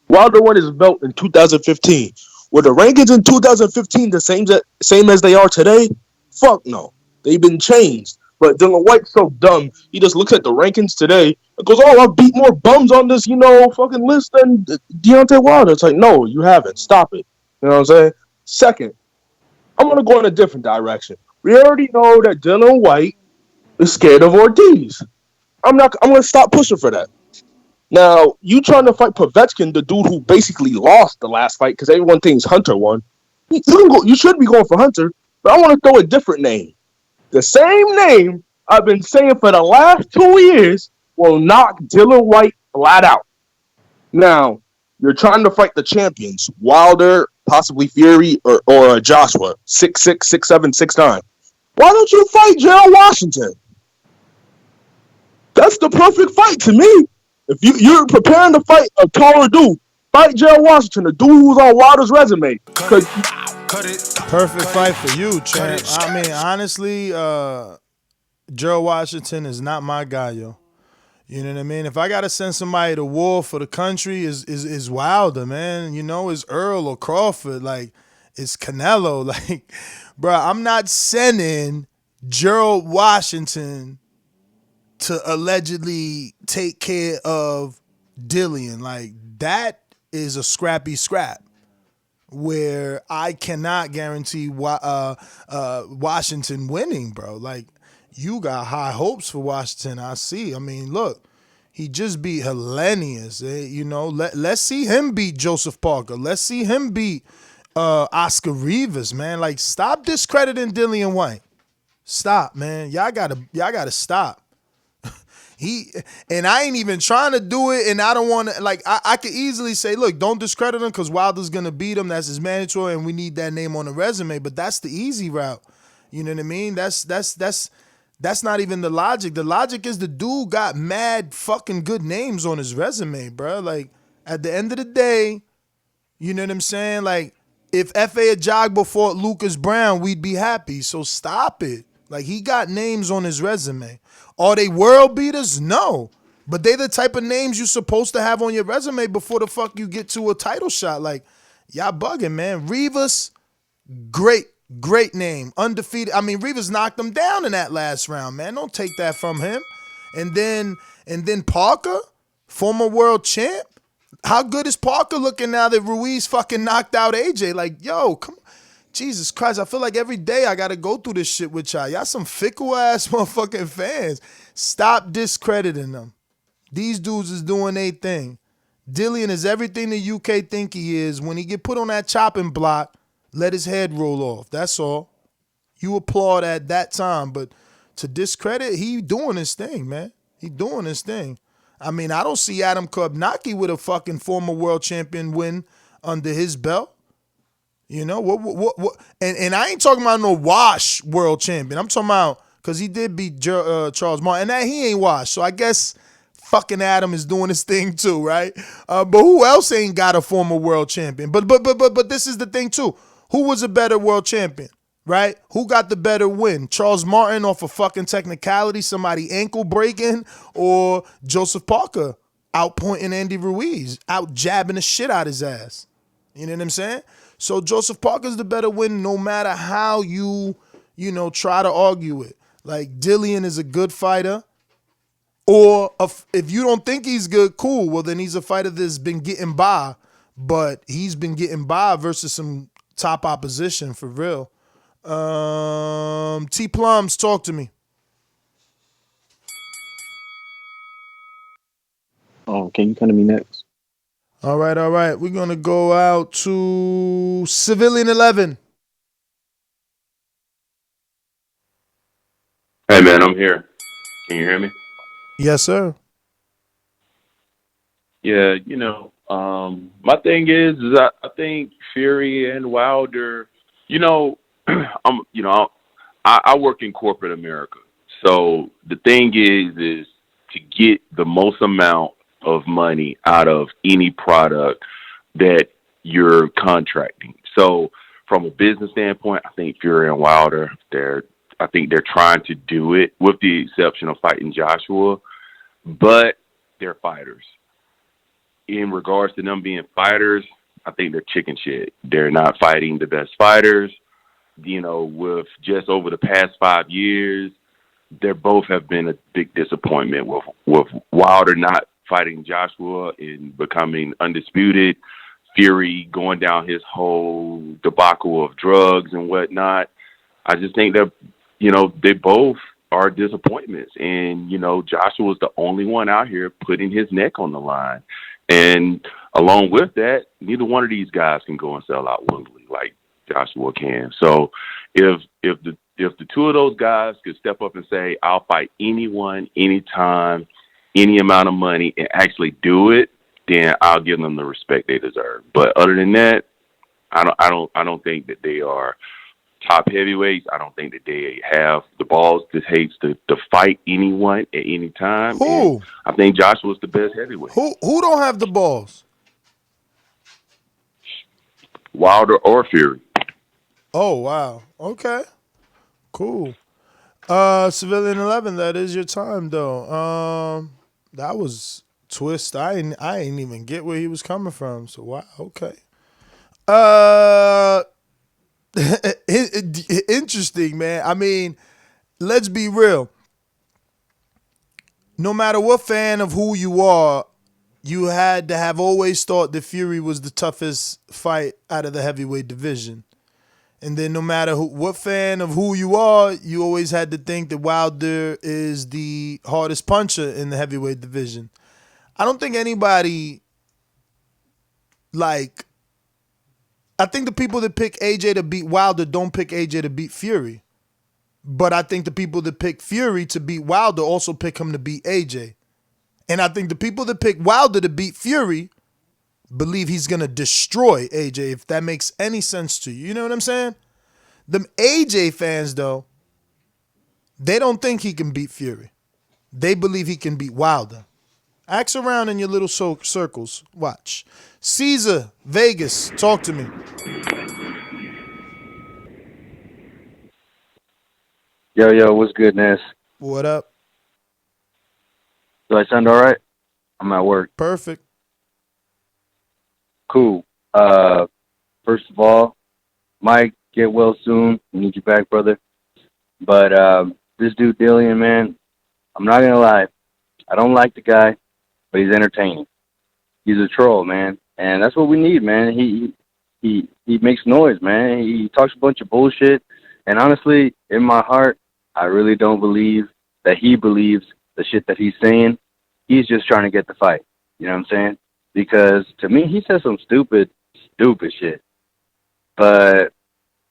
Wilder won his belt in 2015. Were the rankings in 2015 the same as they are today? Fuck no. They've been changed. But Dillian Whyte's so dumb, he just looks at the rankings today and goes, oh, I've beat more bums on this, fucking list than Deontay Wilder. It's like, no, you haven't. Stop it. You know what I'm saying? Second, I'm going to go in a different direction. We already know that Dillian Whyte is scared of Ortiz. I'm going to stop pushing for that. Now, you trying to fight Povetkin, the dude who basically lost the last fight because everyone thinks Hunter won. You should be going for Hunter, but I want to throw a different name. The same name I've been saying for the last 2 years will knock Dillian Whyte flat out. Now, you're trying to fight the champions, Wilder, possibly Fury, or Joshua, 6'6", 6'7", 6'9". Why don't you fight Gerald Washington? That's the perfect fight to me. If you're preparing to fight a taller dude, fight Gerald Washington, the dude who's on Wilder's resume. Perfect fight for you, champ. I mean, honestly, Gerald Washington is not my guy, yo. You know what I mean? If I gotta send somebody to war for the country, is Wilder, man. It's Earl or Crawford, like it's Canelo, like, bro. I'm not sending Gerald Washington to allegedly take care of Dillian. Like, that is a scrappy scrap where I cannot guarantee Washington winning, bro. Like, you got high hopes for Washington, I see. I mean, look, he just beat Hellenius. Let's see him beat Joseph Parker. Let's see him beat Oscar Rivas, man. Like, stop discrediting Dillian Whyte. Stop, man. Y'all gotta stop. And I ain't even trying to do it, and I don't want to, like, I could easily say, look, don't discredit him because Wilder's going to beat him. That's his mandatory, and we need that name on the resume. But that's the easy route. You know what I mean? That's not even the logic. The logic is the dude got mad fucking good names on his resume, bro. Like, at the end of the day, you know what I'm saying? Like, if F.A. Ajagba fought Lucas Brown, we'd be happy. So stop it. Like, he got names on his resume. Are they world beaters? No. But they the type of names you're supposed to have on your resume before the fuck you get to a title shot. Like, y'all bugging, man. Rivas, great name. Undefeated. I mean, Rivas knocked him down in that last round, man. Don't take that from him. And then Parker, former world champ. How good is Parker looking now that Ruiz fucking knocked out AJ? Like, yo, come on. Jesus Christ, I feel like every day I got to go through this shit with y'all. Y'all some fickle-ass motherfucking fans. Stop discrediting them. These dudes is doing their thing. Dillian is everything the UK think he is. When he get put on that chopping block, let his head roll off. That's all. You applaud at that time, but to discredit, he doing his thing, man. He doing his thing. I mean, I don't see Adam Kownacki with a fucking former world champion win under his belt. You know, what and I ain't talking about no wash world champion. I'm talking about, because he did beat Charles Martin, and that he ain't washed. So I guess fucking Adam is doing his thing too, right? But who else ain't got a former world champion? But this is the thing too. Who was a better world champion, right? Who got the better win? Charles Martin off a fucking technicality, somebody ankle breaking, or Joseph Parker outpointing Andy Ruiz, out jabbing the shit out his ass? You know what I'm saying? So Joseph Parker's the better win no matter how you try to argue it. Like, Dillian is a good fighter. Or if you don't think he's good, cool. Well, then he's a fighter that's been getting by. But he's been getting by versus some top opposition for real. T Plums, talk to me. Can you come to me next? All right. We're going to go out to Civilian 11. Hey, man, I'm here. Can you hear me? Yes, sir. Yeah, my thing is I think Fury and Wilder, I work in corporate America. So the thing is to get the most amount of money out of any product that you're contracting. So from a business standpoint, I think Fury and Wilder, I think they're trying to do it, with the exception of fighting Joshua, but they're fighters. In regards to them being fighters, I think they're chicken shit. They're not fighting the best fighters. With just over the past 5 years, they both have been a big disappointment, with Wilder not fighting Joshua and becoming undisputed, Fury going down his whole debacle of drugs and whatnot. I just think that, they both are disappointments. And, Joshua's the only one out here putting his neck on the line. And along with that, neither one of these guys can go and sell out Wembley like Joshua can. So if the two of those guys could step up and say, I'll fight anyone, anytime, any amount of money, and actually do it, then I'll give them the respect they deserve. But other than that, I don't think that they are top heavyweights. I don't think that they have the balls to fight anyone at any time. Who? And I think Joshua's the best heavyweight. Who don't have the balls? Wilder or Fury. Oh, wow. Okay. Cool. Civilian 11, that is your time, though. That was twist. I ain't even get where he was coming from. So, wow. Okay. Interesting, man. I mean, let's be real. No matter what fan of who you are, you had to have always thought that Fury was the toughest fight out of the heavyweight division. And then no matter what fan of who you are, you always had to think that Wilder is the hardest puncher in the heavyweight division. I don't think anybody, I think the people that pick AJ to beat Wilder don't pick AJ to beat Fury. But I think the people that pick Fury to beat Wilder also pick him to beat AJ. And I think the people that pick Wilder to beat Fury believe he's going to destroy AJ, if that makes any sense to you. You know what I'm saying? Them AJ fans, though, they don't think he can beat Fury. They believe he can beat Wilder. Ask around in your little circles. Watch. Caesar, Vegas, talk to me. Yo, what's good, Ness? What up? Do I sound all right? I'm at work. Perfect. Cool. First of all, Mike, get well soon. We need you back, brother. But this dude Dillian, man, I'm not gonna lie. I don't like the guy, but he's entertaining. He's a troll, man, and that's what we need, man. He makes noise, man. He talks a bunch of bullshit, and honestly, in my heart, I really don't believe that he believes the shit that he's saying. He's just trying to get the fight. You know what I'm saying? Because to me, he says some stupid shit. But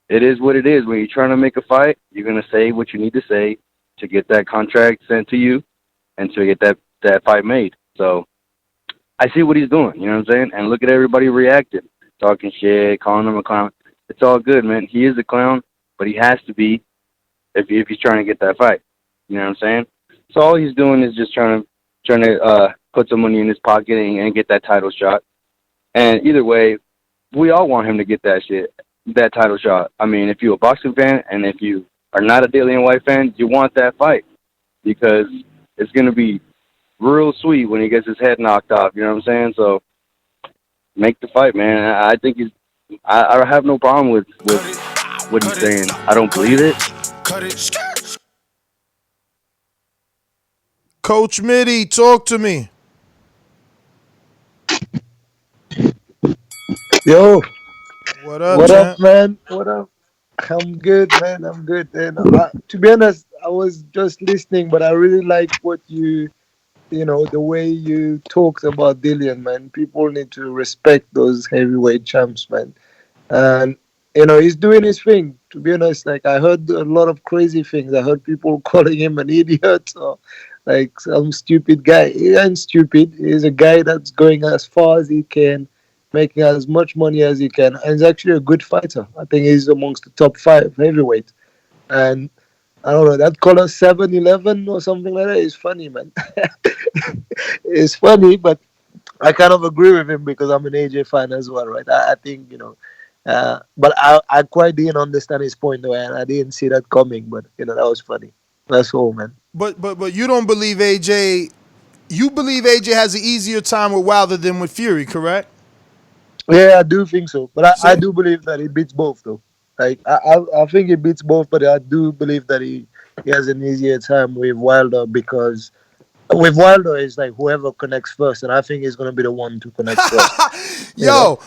it is what it is. When you're trying to make a fight, you're going to say what you need to say to get that contract sent to you and to get that fight made. So I see what he's doing, you know what I'm saying? And look at everybody reacting, talking shit, calling him a clown. It's all good, man. He is a clown, but he has to be if he's trying to get that fight. You know what I'm saying? So all he's doing is just trying to put some money in his pocket and get that title shot. And either way, we all want him to get that title shot. I mean, if you're a boxing fan and if you are not a Dillian Whyte fan, you want that fight because it's going to be real sweet when he gets his head knocked off. You know what I'm saying? So make the fight, man. I think I have no problem with what he's saying. I don't believe it. Coach Mitty, talk to me. Yo. What up, What champ? up, man? What up? I'm good, man. I'm good. And to be honest, I was just listening, but I really like what the way you talked about Dillian, man. People need to respect those heavyweight champs, man. And, he's doing his thing. To be honest, like, I heard a lot of crazy things. I heard people calling him an idiot or like some stupid guy. He ain't stupid. He's a guy that's going as far as he can, making as much money as he can, and he's actually a good fighter. I think he's amongst the top 5 heavyweight. And I don't know, that color 7-11 or something like that is funny, man. It's funny, but I kind of agree with him because I'm an AJ fan as well, right? I think, but I quite didn't understand his point though, and I didn't see that coming, but, that was funny. That's all, man. But you don't believe AJ. You believe AJ has an easier time with Wilder than with Fury, correct? Yeah, I do think so. But I do believe that he beats both, though. Like, I think he beats both, but I do believe that he has an easier time with Wilder because with Wilder, it's like whoever connects first, and I think he's going to be the one to connect first.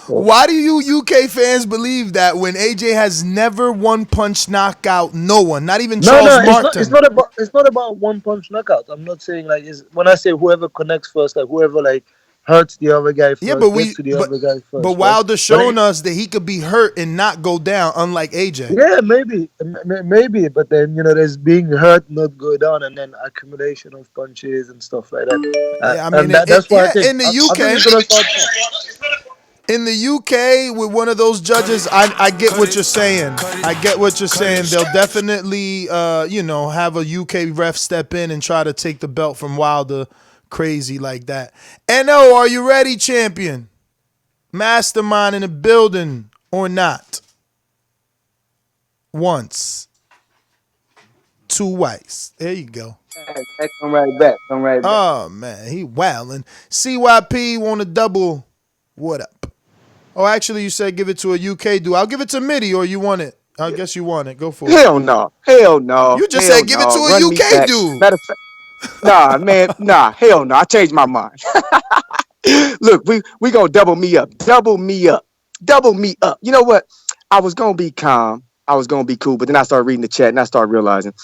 Why do you UK fans believe that when AJ has never one punch knock out no one, not even Charles Martin? It's not about one punch knockout. I'm not saying like when I say whoever connects first, like whoever like hurts the other guy first. Other guy first. But Wilder showing us that he could be hurt and not go down, unlike AJ. Yeah, maybe. But then there's being hurt, not go down, and then accumulation of punches and stuff like that. Yeah, I mean, that's why I think in the UK. In the UK, with one of those judges, I get what you're saying. I get what you're saying. They'll definitely, have a UK ref step in and try to take the belt from Wilder, crazy like that. NO, are you ready, champion? Mastermind in the building or not? Once. Twice. There you go. Come right back. Oh, man, he wildin'. CYP want a double. What up? Oh, actually, you said give it to a UK dude. I'll give it to Mitty, or you want it? I guess you want it. Go for it. Hell no. You just said give it to a UK dude. Matter of fact, hell no. I changed my mind. Look, we gonna double me up. You know what? I was gonna be calm. I was gonna be cool, but then I started reading the chat and I started realizing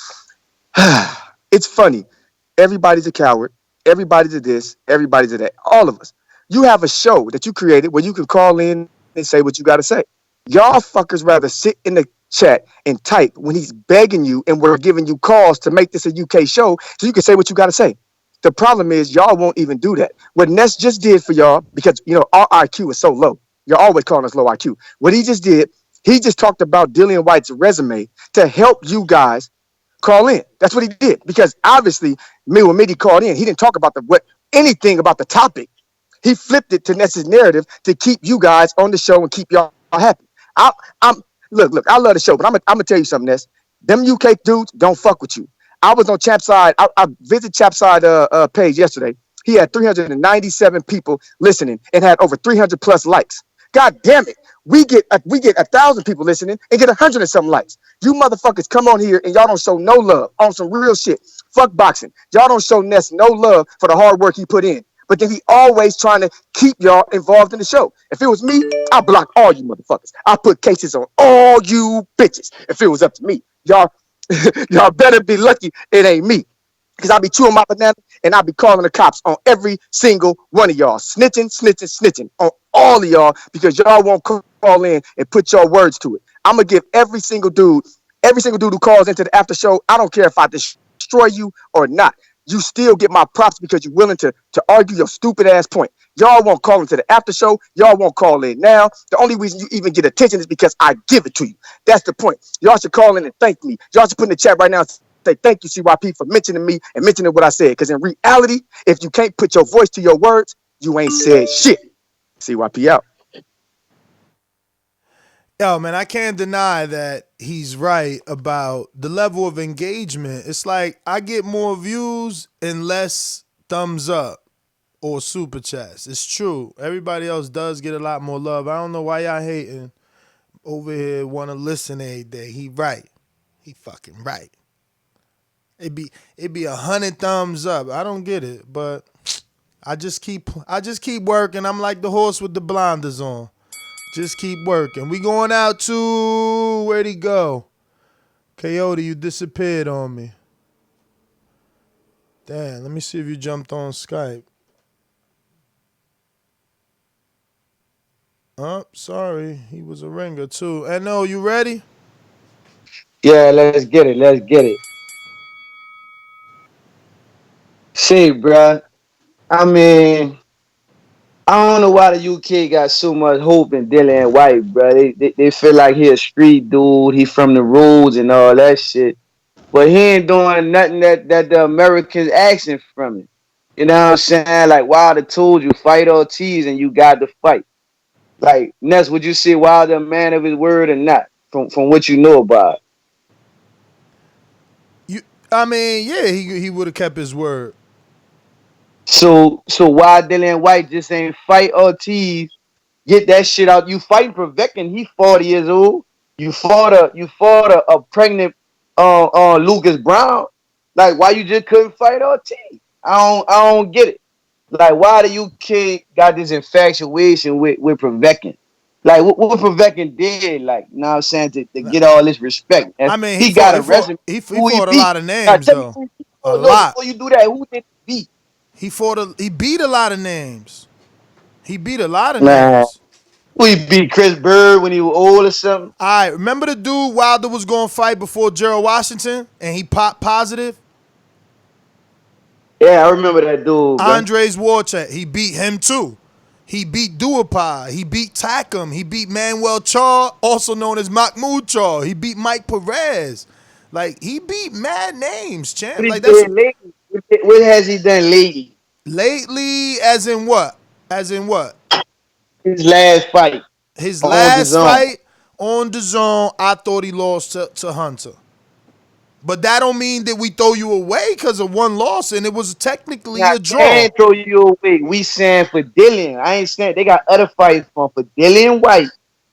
it's funny. Everybody's a coward. Everybody's a this. Everybody's a that. All of us. You have a show that you created where you can call in and say what you got to say. Y'all fuckers rather sit in the chat and type when he's begging you and we're giving you calls to make this a UK show so you can say what you got to say. The problem is y'all won't even do that. What Ness just did for y'all, because our IQ is so low. You're always calling us low IQ. What he just did, he just talked about Dillian Whyte's resume to help you guys call in. That's what he did. Because obviously, when Mitty called in, he didn't talk about anything about the topic. He flipped it to Ness's narrative to keep you guys on the show and keep y'all happy. I'm look, I love the show, but I'm gonna tell you something, Ness. Them UK dudes don't fuck with you. I was on Chapside. I visited Chapside page yesterday. He had 397 people listening and had over 300 plus likes. God damn it. We get 1,000 people listening and get 100 and something likes. You motherfuckers come on here and y'all don't show no love on some real shit. Fuck boxing. Y'all don't show Ness no love for the hard work he put in. But then he always trying to keep y'all involved in the show. If it was me, I'll block all you motherfuckers. I'll put cases on all you bitches. If it was up to me, y'all better be lucky it ain't me. Because I'll be chewing my banana and I'll be calling the cops on every single one of y'all. Snitching on all of y'all because y'all won't call in and put your words to it. I'm going to give every single dude who calls into the after show, I don't care if I destroy you or not. You still get my props because you're willing to argue your stupid ass point. Y'all won't call into the after show. Y'all won't call in now. The only reason you even get attention is because I give it to you. That's the point. Y'all should call in and thank me. Y'all should put in the chat right now and say thank you, CYP, for mentioning me and mentioning what I said. Because in reality, if you can't put your voice to your words, you ain't said shit. CYP out. Yo, man, I can't deny that he's right about the level of engagement. It's like I get more views and less thumbs up or super chats. It's true. Everybody else does get a lot more love. I don't know why y'all hating over here, want to listen every day. He right. He fucking right. It'd be 100 thumbs up. I don't get it, but I just keep working. I'm like the horse with the blinders on. Just keep working. We going out to, where'd he go? Coyote, you disappeared on me. Damn, let me see if you jumped on Skype. Oh, sorry. He was a ringer too. And no, you ready? Yeah, let's get it. See, bruh. I mean, I don't know why the UK got so much hope in Dillian Whyte, bro. They feel like he a street dude. He from the rules and all that shit. But he ain't doing nothing that the Americans asking from him. You know what I'm saying? Like Wilder told you, fight Ortiz and you got to fight. Like, Ness, would you say Wilder a man of his word or not? From what you know about it? I mean, yeah, he would have kept his word. So why Dillian Whyte just ain't fight Ortiz? Get that shit out. You fighting Povetkin. He 40 years old. You fought a pregnant Lucas Brown. Like, why you just couldn't fight Ortiz? I don't get it. Like, why the UK got this infatuation with Povetkin? Like, what Povetkin did, like, you know what I'm saying, to get all this respect. And I mean, he got a resume. He fought a lot of names, though. A lot. Before you do that, who did he beat? He beat a lot of names. He beat a lot of Man. names. We beat Chris Bird when he was old or something. All right, remember the dude Wilder was going to fight before Gerald Washington and he popped positive? Yeah, I remember that dude. Andres Warchek, he beat him too. He beat Duapai. He beat Takum. He beat Manuel Chaw, also known as Mahmoud Chaw. He beat Mike Perez. Like, he beat mad names, champ. What, like, that's what has he done lately? Lately, as in what? As in what? His last fight. His last fight on DAZN, I thought he lost to Hunter. But that don't mean that we throw you away because of one loss, and it was technically a draw. I can't throw you away. We saying for Dillian. I ain't saying they got other fights for Dillian Whyte.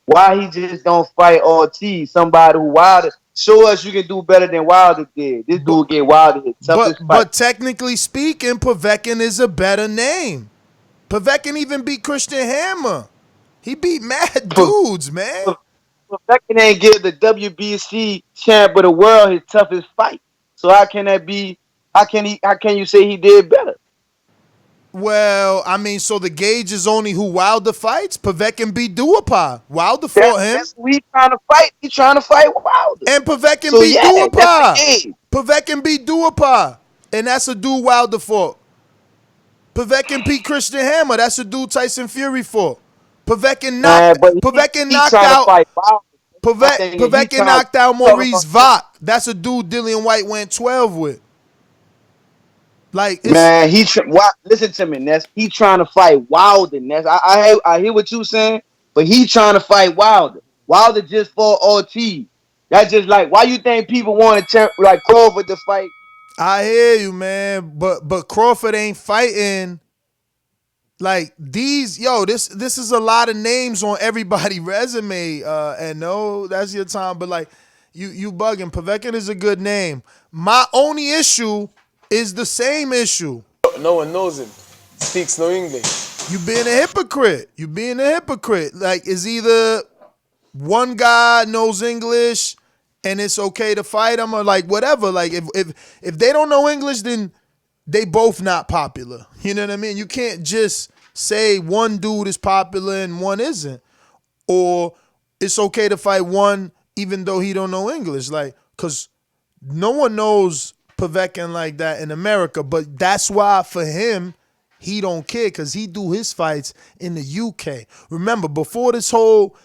Why he just don't fight Ortiz? Somebody who Wilder. Show us you can do better than Wilder did. This dude get Wilder his toughest fight. But technically speaking, Povetkin is a better name. Povetkin even beat Christian Hammer. He beat mad dudes, man. Povetkin ain't give the WBC champ of the world his toughest fight. So how can that be? How can you say he did better? Well, I mean, so the gauge is only who Wilder fights. Povetkin beat Duhaupas. Wilder fought him. That's who he trying to fight. He trying to fight Wilder. And Povetkin So beat yeah, that's the Duhaupas. game. Povetkin beat Duhaupas. And that's a dude Wilder fought. Povetkin beat Christian Hammer. That's a dude Tyson Fury fought. Povetkin Man, but he knocked trying to out fight Wilder. My thing is, he Povetkin trying knocked out to Maurice Vach. That's a dude Dillian Whyte went 12 with. Like, it's, man, listen to me, Ness. He trying to fight Wilder, Ness. I hear what you saying, but he trying to fight Wilder. Wilder just fought Ortiz. That's just like, why you think people want to like Crawford to fight? I hear you, man, but Crawford ain't fighting like these. Yo, this is a lot of names on everybody's resume. And no, that's your time. But like, you bugging. Povetkin is a good name. My only issue is the same issue. No one knows him. Speaks no English. You being a hypocrite. You being a hypocrite. Like, is either one guy knows English and it's okay to fight him, or like whatever. Like, if they don't know English, then they both not popular. You know what I mean? You can't just say one dude is popular and one isn't. Or it's okay to fight one even though he don't know English. Like, because no one knows Povetkin like that in America. But that's why for him, he don't care, because he do his fights in the UK. Remember, before this whole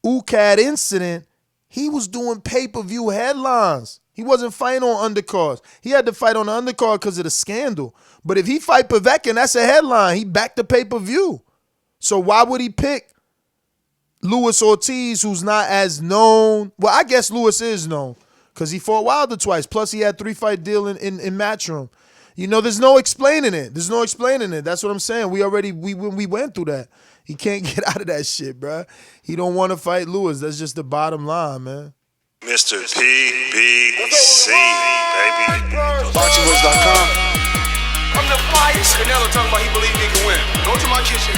UCAD incident, he was doing pay-per-view headlines. He wasn't fighting on undercards. He had to fight on the undercard because of the scandal. But if he fight Povetkin, that's a headline. He back to pay-per-view. So why would he pick Luis Ortiz, who's not as known? Well, I guess Luis is known because he fought Wilder twice. Plus, he had 3-fight deal in Matchroom. You know, there's no explaining it. There's no explaining it. That's what I'm saying. We went through that. He can't get out of that shit, bro. He don't want to fight Lewis. That's just the bottom line, man. Mr. PBC, baby. BoxingWords.com. I'm the flyest. Canelo talking about he believe he can win. Go to my kitchen,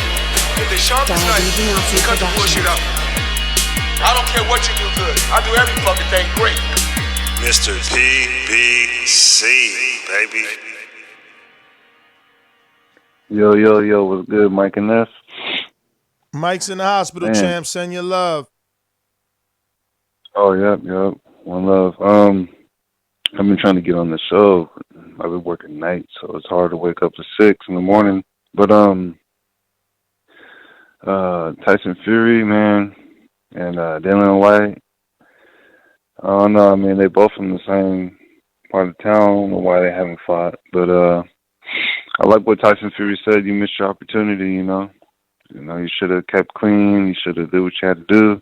get the sharpest knife, and cut the bullshit out. I don't care what you do good. I do every fucking thing great. Mr. PBC, baby. Yo, what's good, Mike and Ness? Mike's in the hospital, Man. champ. Send your love. Oh, yep. One love. I've been trying to get on the show. I've been working nights, so it's hard to wake up at 6 in the morning. But Tyson Fury, man, and Dillian Whyte. I don't know. I mean, they both from the same part of town. I don't know why they haven't fought, but I like what Tyson Fury said. You missed your opportunity, you know. You should have kept clean. You should have did what you had to do.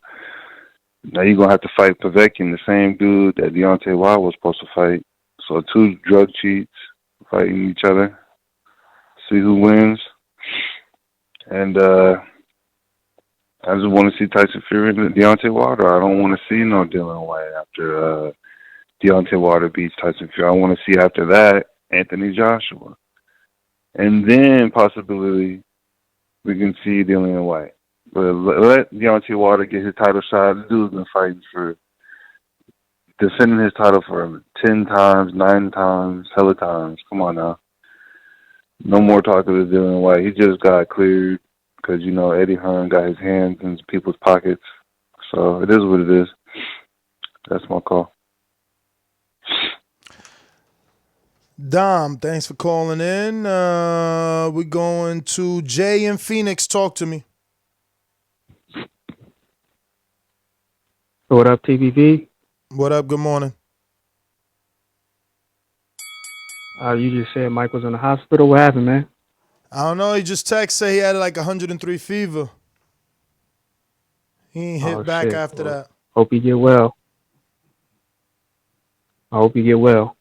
Now you're going to have to fight Povetkin, the same dude that Deontay Wilder was supposed to fight. So 2 drug cheats fighting each other. See who wins. And I just want to see Tyson Fury and Deontay Wilder. I don't want to see no Dillian Whyte after Deontay Wilder beats Tyson Fury. I want to see after that Anthony Joshua. And then possibly we can see Dillian Whyte. But let Deontay Wilder get his title shot. This dude's been fighting for, defending his title for 10 times, 9 times, hella times. Come on now. No more talking to Dillian Whyte. He just got cleared because, Eddie Hearn got his hands in people's pockets. So it is what it is. That's my call. Dom, thanks for calling in. We're going to Jay in Phoenix. Talk to me. What up, TBV? What up? Good morning. You just said Mike was in the hospital. What happened, man? I don't know. He just say he had like 103 fever. He ain't hit back shit. after that. Hope you get well. I hope you get well.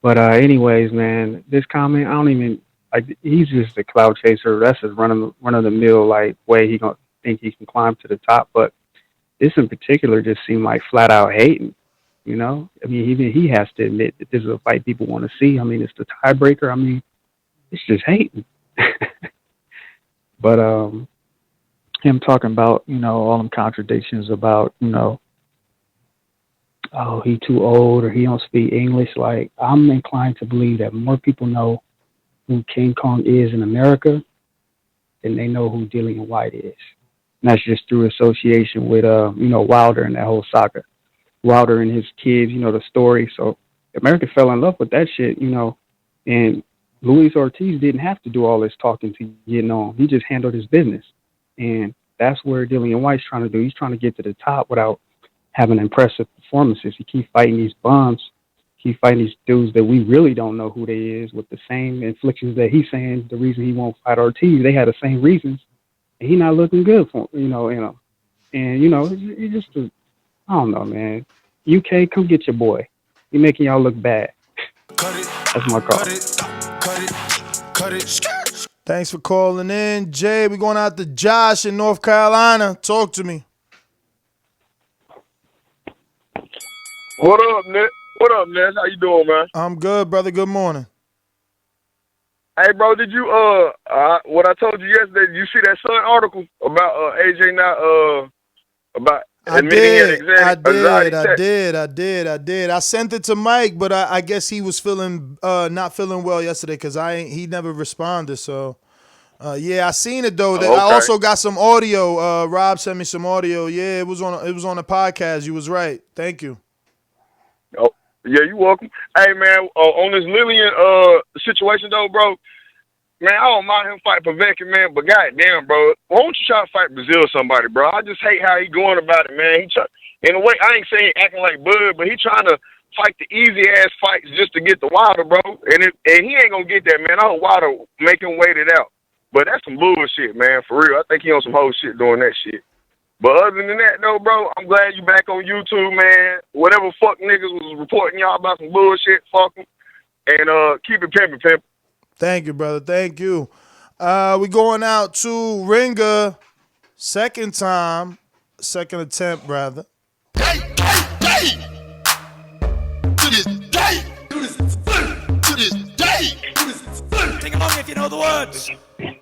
But anyways, man, this comment, I don't even, like, he's just a cloud chaser. That's his run of the mill, like, way he gonna think he can climb to the top. But this in particular just seemed like flat out hating, I mean, even he has to admit that this is a fight people want to see. I mean, it's the tiebreaker. I mean, it's just hating. But him talking about, all them contradictions about, oh, he too old or he don't speak English. Like, I'm inclined to believe that more people know who King Kong is in America, then they know who Dillian Whyte is. And that's just through association with Wilder and that whole saga. Wilder and his kids, the story. So America fell in love with that shit, and Luis Ortiz didn't have to do all this talking to get on. He just handled his business. And that's where Dillian Whyte's trying to do. He's trying to get to the top without having impressive performances. He keeps fighting these bums. Keep fighting these dudes that we really don't know who they is with the same inflictions that he's saying the reason he won't fight Ortiz. They had the same reasons. And he not looking good for And it's just I don't know, man. UK, come get your boy. He making y'all look bad. That's my call. Thanks for calling in. Jay, we're going out to Josh in North Carolina. Talk to me. What up, Nick? What up, Ness? How you doing, man? I'm good, brother. Good morning. Hey, bro, did you what I told you yesterday? Did you see that Sun article about AJ not about admitting an I did. I sent it to Mike, but I guess he was not feeling well yesterday because he never responded. So yeah, I seen it though. Okay. I also got some audio. Rob sent me some audio. Yeah, it was on a podcast. You was right. Thank you. Oh, yeah, you welcome. Hey, man, on this Lillian situation though, bro. Man, I don't mind him fight Povetkin, man, but goddamn, bro, why don't you try to fight Brazil or somebody, bro? I just hate how he going about it, man. In a way, I ain't saying acting like Bud, but he trying to fight the easy ass fights just to get the Wilder, bro. And he ain't gonna get that, man. I hope Wilder make him wait it out. But that's some bullshit, man, for real. I think he on some whole shit doing that shit. But other than that, though, bro, I'm glad you back on YouTube, man. Whatever fuck niggas was reporting y'all about some bullshit, fuck them. And keep it pimpin', pimpin'. Thank you, brother. Thank you. We going out to Ringer. Second attempt, rather. To this day. Sing along if you know the words. Come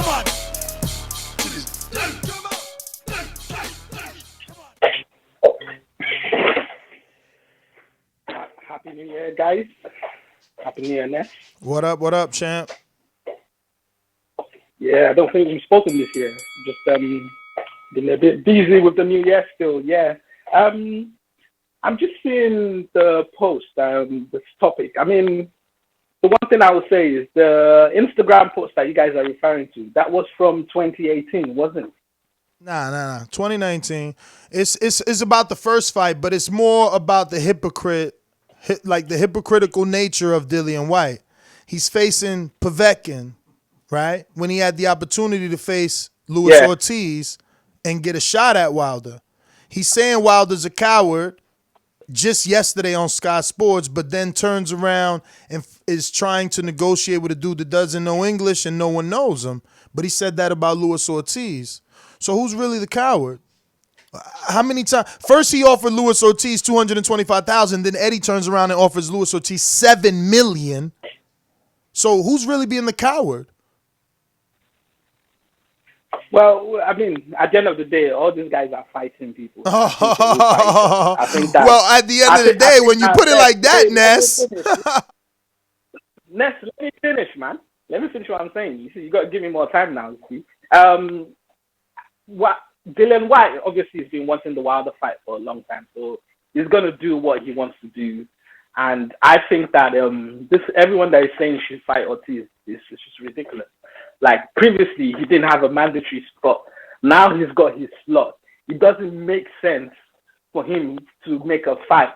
on. Happy New Year, guys. Happy New Year, Ness. What up, champ? Yeah, I don't think we've spoken this year. Just been a bit busy with the new year still. Yeah. I'm just seeing the post, this topic. I mean, the one thing I would say is the Instagram post that you guys are referring to, that was from 2018, wasn't it? Nah. 2019. It's about the first fight, but it's more about the hypocritical nature of Dillian Whyte. He's facing Povetkin, right? When he had the opportunity to face Luis Ortiz and get a shot at Wilder. He's saying Wilder's a coward just yesterday on Sky Sports, but then turns around and is trying to negotiate with a dude that doesn't know English and no one knows him. But he said that about Luis Ortiz. So who's really the coward? How many times? First he offered Luis Ortiz $225,000, then Eddie turns around and offers Luis Ortiz $7 million. So who's really being the coward? Well, I mean, at the end of the day, all these guys are fighting people. I think that, well, at the end of the day, when you put it like that, Ness. Ness, let me finish, man. Let me finish what I'm saying. You see, you got to give me more time now. You see, Dillian Whyte obviously has been wanting the Wilder fight for a long time, so he's gonna do what he wants to do. And I think that everyone that is saying he should fight Ortiz is just ridiculous. Like previously, he didn't have a mandatory spot. Now he's got his slot. It doesn't make sense for him to make a fight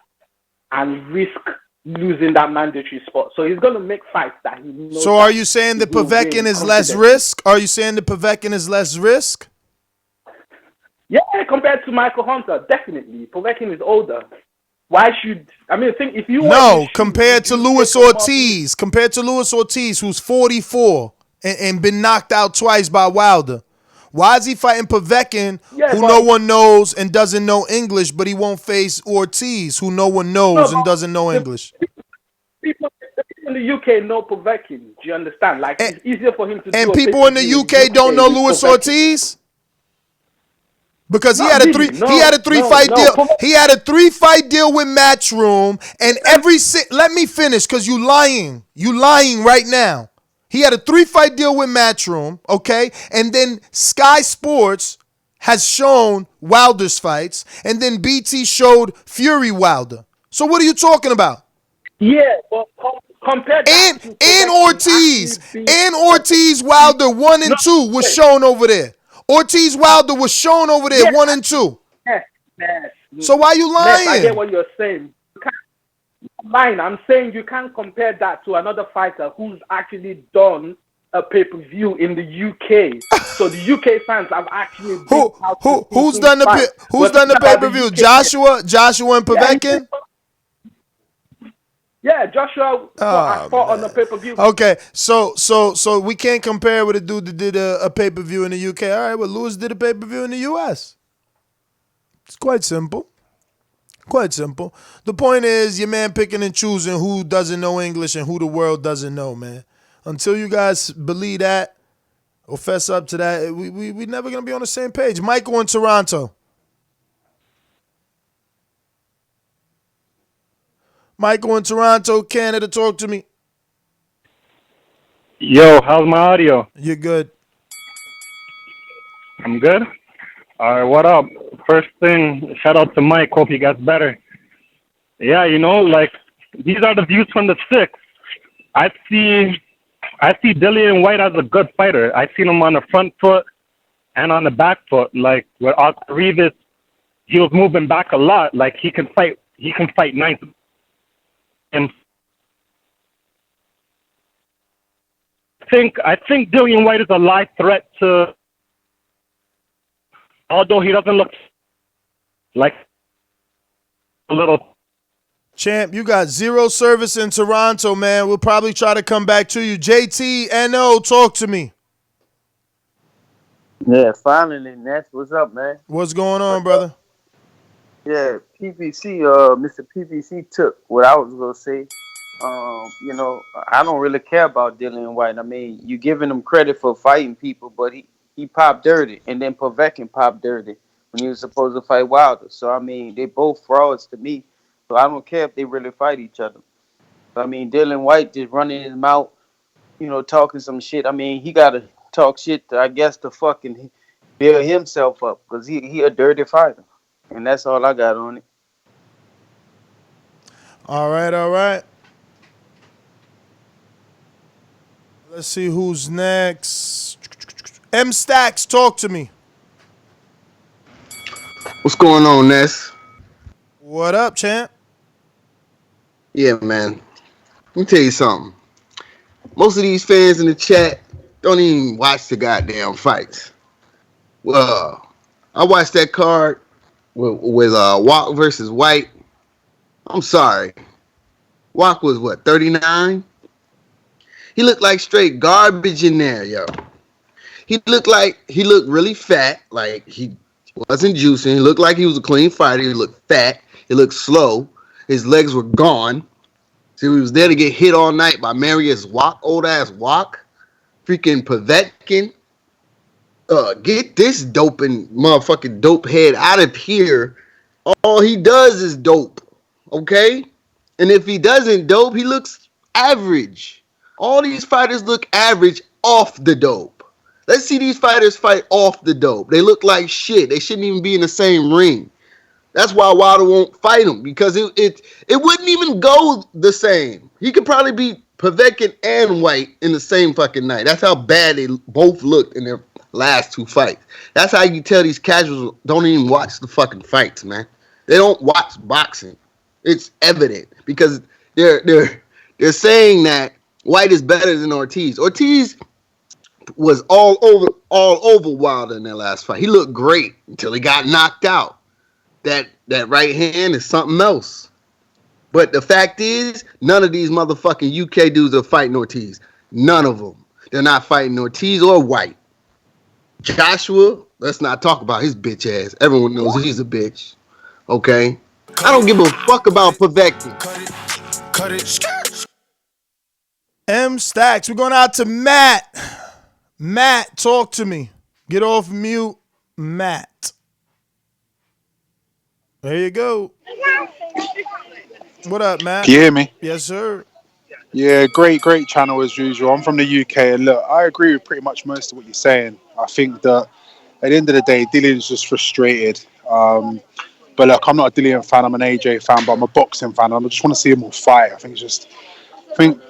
and risk losing that mandatory spot. So he's gonna make fights that he knows. So are you saying that Povetkin is less risk? Are you saying that Povetkin is less risk? Yeah, compared to Michael Hunter, definitely. Povetkin is older. Why should think if you compared to Luis Ortiz, who's 44 and been knocked out twice by Wilder. Why is he fighting Povetkin, who no one knows and doesn't know English, but he won't face Ortiz, who no one knows and doesn't know English? People in the UK know Povetkin. Do you understand? Like it's easier for him to. And people in the UK don't know Luis Ortiz. Because he Not had a really. three fight deal. He had a 3-fight deal with Matchroom, and let me finish, because you lying. You lying right now. He had a 3-fight deal with Matchroom, okay? And then Sky Sports has shown Wilder's fights, and then BT showed Fury Wilder. So what are you talking about? Yeah, but compared that to Ortiz Wilder 1 and 2 was shown over there. Ortiz Wilder was shown over there 1 and 2. Yes. So why you lying? I get what you're saying. I'm saying you can't compare that to another fighter who's actually done a pay-per-view in the UK. So the UK fans have actually who's done the pay-per-view? Joshua and Povetkin? Yeah, Joshua fought on the pay-per-view. Okay, so we can't compare with a dude that did a pay-per-view in the UK. All right, well, Lewis did a pay-per-view in the US. It's quite simple. Quite simple. The point is, your man picking and choosing who doesn't know English and who the world doesn't know, man. Until you guys believe that or fess up to that, we never going to be on the same page. Michael in Toronto. Michael in Toronto, Canada, talk to me. Yo, how's my audio? You're good. I'm good? All right, what up? First thing, shout out to Mike. Hope he gets better. Yeah, like, these are the views from the six. I see Dillian Whyte as a good fighter. I seen him on the front foot and on the back foot. Like, with Oscar Rivas, he was moving back a lot. Like, he can fight nice. And I think Dillian Whyte is a live threat to, although he doesn't look like a little. Champ, you got zero service in Toronto, man. We'll probably try to come back to you. JT, NO, talk to me. Yeah, finally, Ness. What's up, man? What's going on, brother? Yeah, Mr. PPC took what I was going to say. I don't really care about Dillian Whyte. I mean, you giving him credit for fighting people, but he popped dirty, and then Povetkin popped dirty when he was supposed to fight Wilder. So, I mean, they both frauds to me. So I don't care if they really fight each other. I mean, Dillian Whyte just running his mouth, talking some shit. I mean, he got to talk shit, to fucking build himself up, because he a dirty fighter. And that's all I got on it. All right. Let's see who's next. M Stacks, talk to me. What's going on, Ness? What up, champ? Yeah, man. Let me tell you something. Most of these fans in the chat don't even watch the goddamn fights. Well, I watched that card with Walk versus White. I'm sorry. Walk was 39? He looked like straight garbage in there, yo. He looked really fat, like he wasn't juicing. He looked like he was a clean fighter. He looked fat. He looked slow. His legs were gone. So he was there to get hit all night by Marius Walk, old ass Walk. Freaking Povetkin. Get this motherfucking dope head out of here. All he does is dope. Okay? And if he doesn't dope, he looks average. All these fighters look average off the dope. Let's see these fighters fight off the dope. They look like shit. They shouldn't even be in the same ring. That's why Wilder won't fight him, because it wouldn't even go the same. He could probably beat Povetkin and White in the same fucking night. That's how bad they both looked in their last two fights. That's how you tell these casuals don't even watch the fucking fights, man. They don't watch boxing. It's evident, because they're saying that White is better than Ortiz. Ortiz was all over Wilder in their last fight. He looked great until he got knocked out. That right hand is something else. But the fact is, none of these motherfucking UK dudes are fighting Ortiz. None of them. They're not fighting Ortiz or White. Joshua, let's not talk about his bitch ass. Everyone knows he's a bitch. Okay? I don't give a fuck about Povetkin. Cut it. M Stacks, we're going out to Matt. Matt, talk to me. Get off mute, Matt. There you go. What up, Matt? Can you hear me? Yes, sir. Yeah, great channel as usual. I'm from the UK, and look, I agree with pretty much most of what you're saying. I think that at the end of the day, Dillian's just frustrated. But look, I'm not a Dillian fan. I'm an AJ fan, but I'm a boxing fan. I just want to see them all fight. I think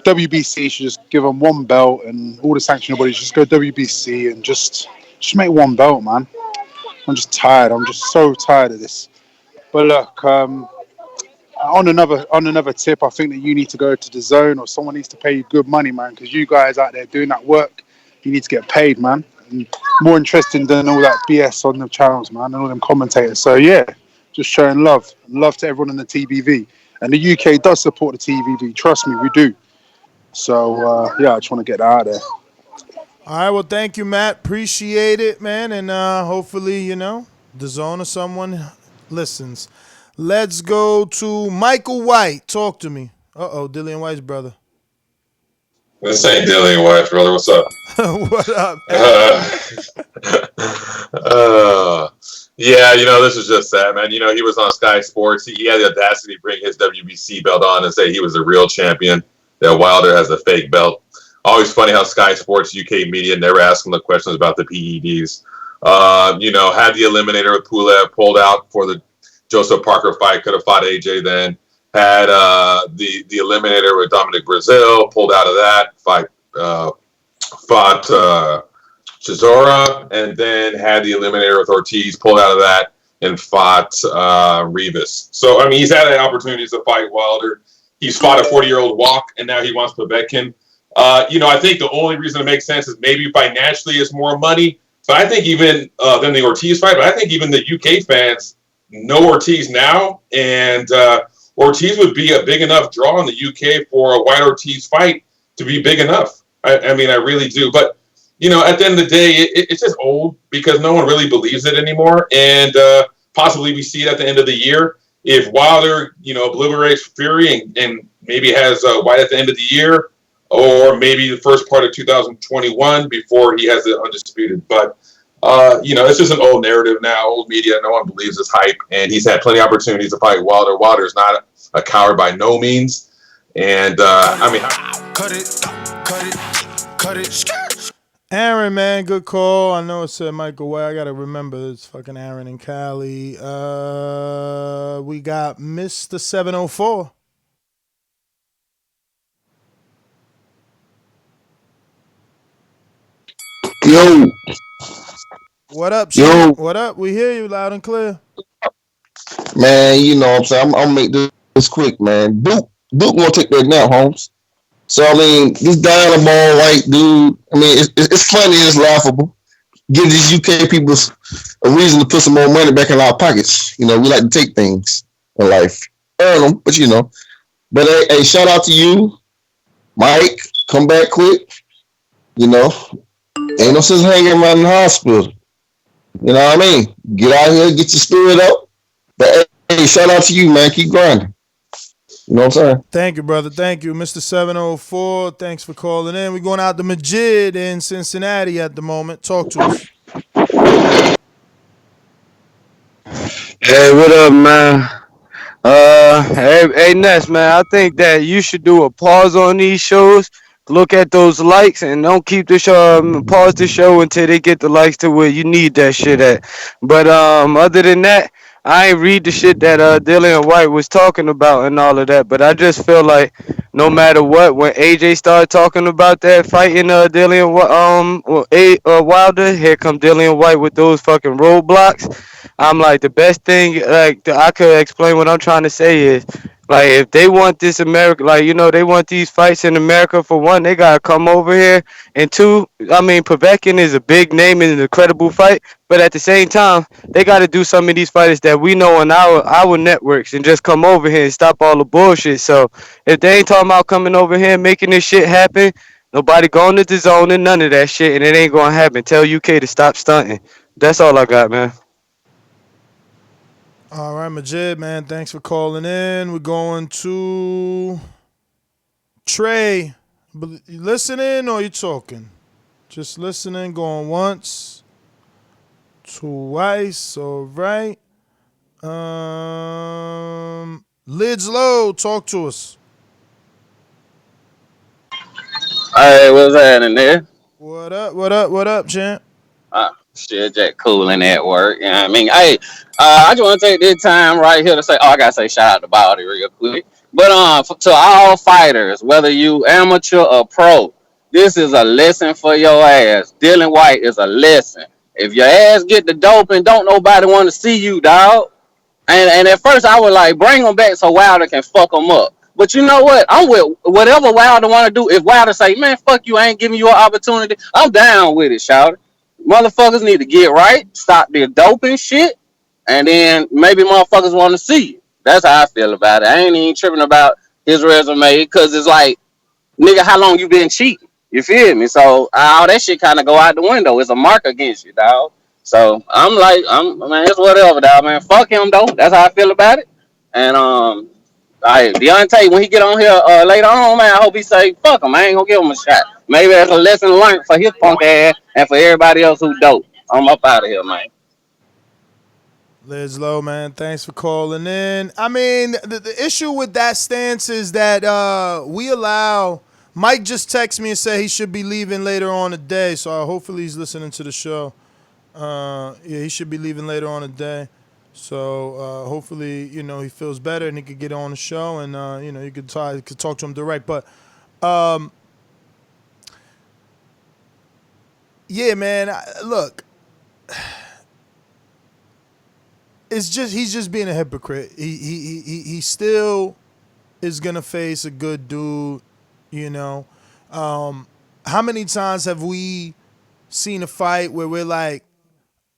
WBC should just give them one belt, and all the sanctioning bodies just go WBC and just make one belt, man. I'm just tired. I'm just so tired of this. But look, on another tip, I think that you need to go to the zone, or someone needs to pay you good money, man, because you guys out there doing that work, you need to get paid, man. And more interesting than all that BS on the channels, man, and all them commentators. So yeah, just showing love to everyone in the TBV, and the UK does support the TBV. Trust me, we do. So yeah, I just want to get that out there. All right, well, thank you, Matt. Appreciate it, man. And hopefully, the zone or someone listens. Let's go to Michael White. Talk to me. Dillian White's brother. This ain't Dillian Whyte, brother. What's up? What up? Yeah, this is just sad, man. He was on Sky Sports. He had the audacity to bring his WBC belt on and say he was a real champion, that Wilder has a fake belt. Always funny how Sky Sports UK media never ask him the questions about the PEDs. Had the eliminator with Pulev pulled out for the Joseph Parker fight, could have fought AJ then. Had the eliminator with Dominic Brazil, pulled out of that fight, fought Chisora, and then had the eliminator with Ortiz, pulled out of that, and fought Rivas. So, he's had opportunities to fight Wilder. He's fought a 40-year-old walk, and now he wants Povetkin. I think the only reason it makes sense is maybe financially it's more money. But I think even than the Ortiz fight, but I think even the UK fans know Ortiz now, and Ortiz would be a big enough draw in the UK for a White Ortiz fight to be big enough. I really do. But, at the end of the day, it's just old because no one really believes it anymore. And possibly we see it at the end of the year. If Wilder, obliterates Fury and maybe has White at the end of the year, or maybe the first part of 2021 before he has the undisputed. But, it's just an old narrative now, old media. No one believes this hype. And he's had plenty of opportunities to fight Wilder. Wilder is not a coward by no means. And, Cut it. Aaron, man, good call. I know it said Michael White. I got to remember it's fucking Aaron and Cali. We got Mr. 704. Yo. What up, Yo. Shane? What up? We hear you loud and clear. Man, you know what I'm saying? I'm going to make this quick, man. Duke won't take that now, Holmes. So, this Dynamo White dude, it's funny, it's laughable. Give these UK people a reason to put some more money back in our pockets. We like to take things in life. Earn them, but But, hey, shout out to you, Mike. Come back quick. Ain't no sense hanging around the hospital. You know what I mean? Get out here, get your spirit up. But, hey, shout out to you, man. Keep grinding. You know what I'm saying? Thank you, brother. Thank you, Mr. 704. Thanks for calling in. We're going out to Majid in Cincinnati at the moment. Talk to us. Hey, what up, man? Hey, Ness, man. I think that you should do a pause on these shows. Look at those likes and don't keep the show. Pause the show until they get the likes to where you need that shit at. But other than that, I ain't read the shit that Dillian Whyte was talking about and all of that. But I just feel like no matter what, when AJ started talking about that fighting Dillian Wilder, here come Dillian Whyte with those fucking roadblocks. I'm like, the best thing I could explain what I'm trying to say is, like, if they want this America, they want these fights in America, for one, they gotta come over here, and two, Povetkin is a big name and an incredible fight, but at the same time, they gotta do some of these fighters that we know on our networks and just come over here and stop all the bullshit. So if they ain't talking about coming over here and making this shit happen, nobody going to the zone and none of that shit, and it ain't gonna happen. Tell UK to stop stunting. That's all I got, man. All right, Majid, man. Thanks for calling in. We're going to Trey. You listening or you talking? Just listening, going once, twice, all right. Lids low, talk to us. Hey, what's happening there? What up? What up? What up, champ? Shit, Jack cooling at work. You know what I mean? Hey, I just want to take this time right here to say, I gotta say shout out to Body real quick. But to all fighters, whether you amateur or pro, this is a lesson for your ass. Dillian Whyte is a lesson. If your ass get the dope and don't nobody want to see you, dog. And at first I was like, bring them back so Wilder can fuck them up. But you know what? I'm with whatever Wilder want to do. If Wilder say, man, fuck you, I ain't giving you an opportunity, I'm down with it, shout. Motherfuckers need to get right, stop their doping shit, and then maybe motherfuckers want to see you. That's how I feel about it. I ain't even tripping about his resume because it's like, nigga, how long you been cheating? You feel me? So all that shit kind of go out the window. It's a mark against you, dog. So I'm like, man, it's whatever, dog, man. Fuck him though. That's how I feel about it. And Deontay, when he get on here later on, man, I hope he say, fuck him. I ain't gonna give him a shot. Maybe that's a lesson learned for his punk ass and for everybody else who dope. I'm up out of here, man. Liz Low, man, thanks for calling in. I mean, the issue with that stance is that we allow. Mike just texted me and said he should be leaving later on today, so hopefully he's listening to the show. Yeah, he should be leaving later on today. So hopefully, he feels better and he could get on the show and, you could talk to him direct. But, yeah, man, look. It's just he's just being a hypocrite. He still is gonna face a good dude, How many times have we seen a fight where we're like,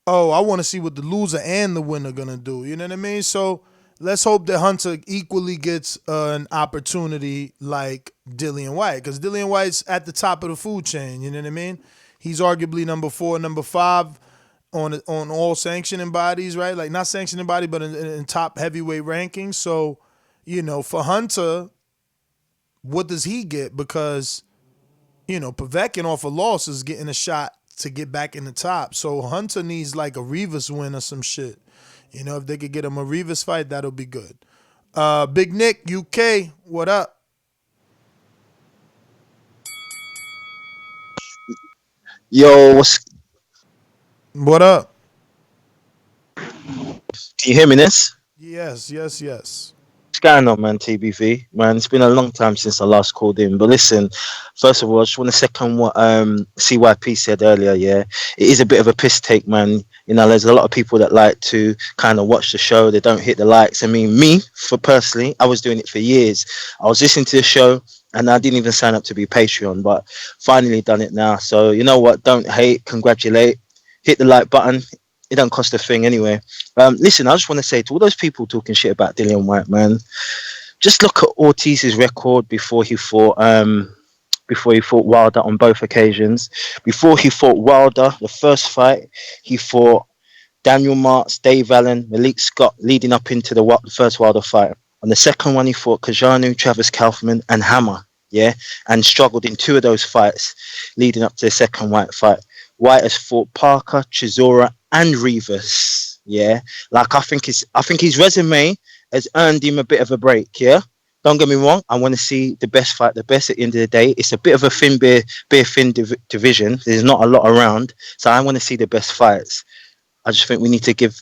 oh, I want to see what the loser and the winner gonna do? You know what I mean? So let's hope that Hunter equally gets an opportunity like Dillian Whyte, because Dillian Whyte's at the top of the food chain. You know what I mean? He's arguably number 4, number 5. On all sanctioning bodies, right? Like not sanctioning body, but in top heavyweight rankings. So, for Hunter, what does he get? Because, Povetkin off a loss is getting a shot to get back in the top. So Hunter needs like a Rivas win or some shit. If they could get him a Rivas fight, that'll be good. Big Nick, UK, what up? Yo, What up? can you hear me, Ness? Yes. What's going on, man, TBV? Man, it's been a long time since I last called in. But listen, first of all, I just want to second what CYP said earlier, yeah? It is a bit of a piss take, man. There's a lot of people that like to kind of watch the show. They don't hit the likes. I mean, for personally, I was doing it for years. I was listening to the show, and I didn't even sign up to be Patreon, but finally done it now. So, you know what? Don't hate, congratulate. Hit the like button. It don't cost a thing anyway. Listen, I just want to say to all those people talking shit about Dillian Whyte, man, just look at Ortiz's record before he fought Wilder on both occasions. Before he fought Wilder, the first fight, he fought Daniel Marks, Dave Allen, Malik Scott, leading up into the first Wilder fight. On the second one, he fought Kajanu, Travis Kaufman, and Hammer, yeah, and struggled in 2 of those fights leading up to the second Whyte fight. Whyte has fought Parker, Chisora, and Rivas. Yeah, like I think his resume has earned him a bit of a break. Yeah, don't get me wrong. I want to see the best fight the best. At the end of the day, it's a bit of a thin division. There's not a lot around, so I want to see the best fights. I just think we need to give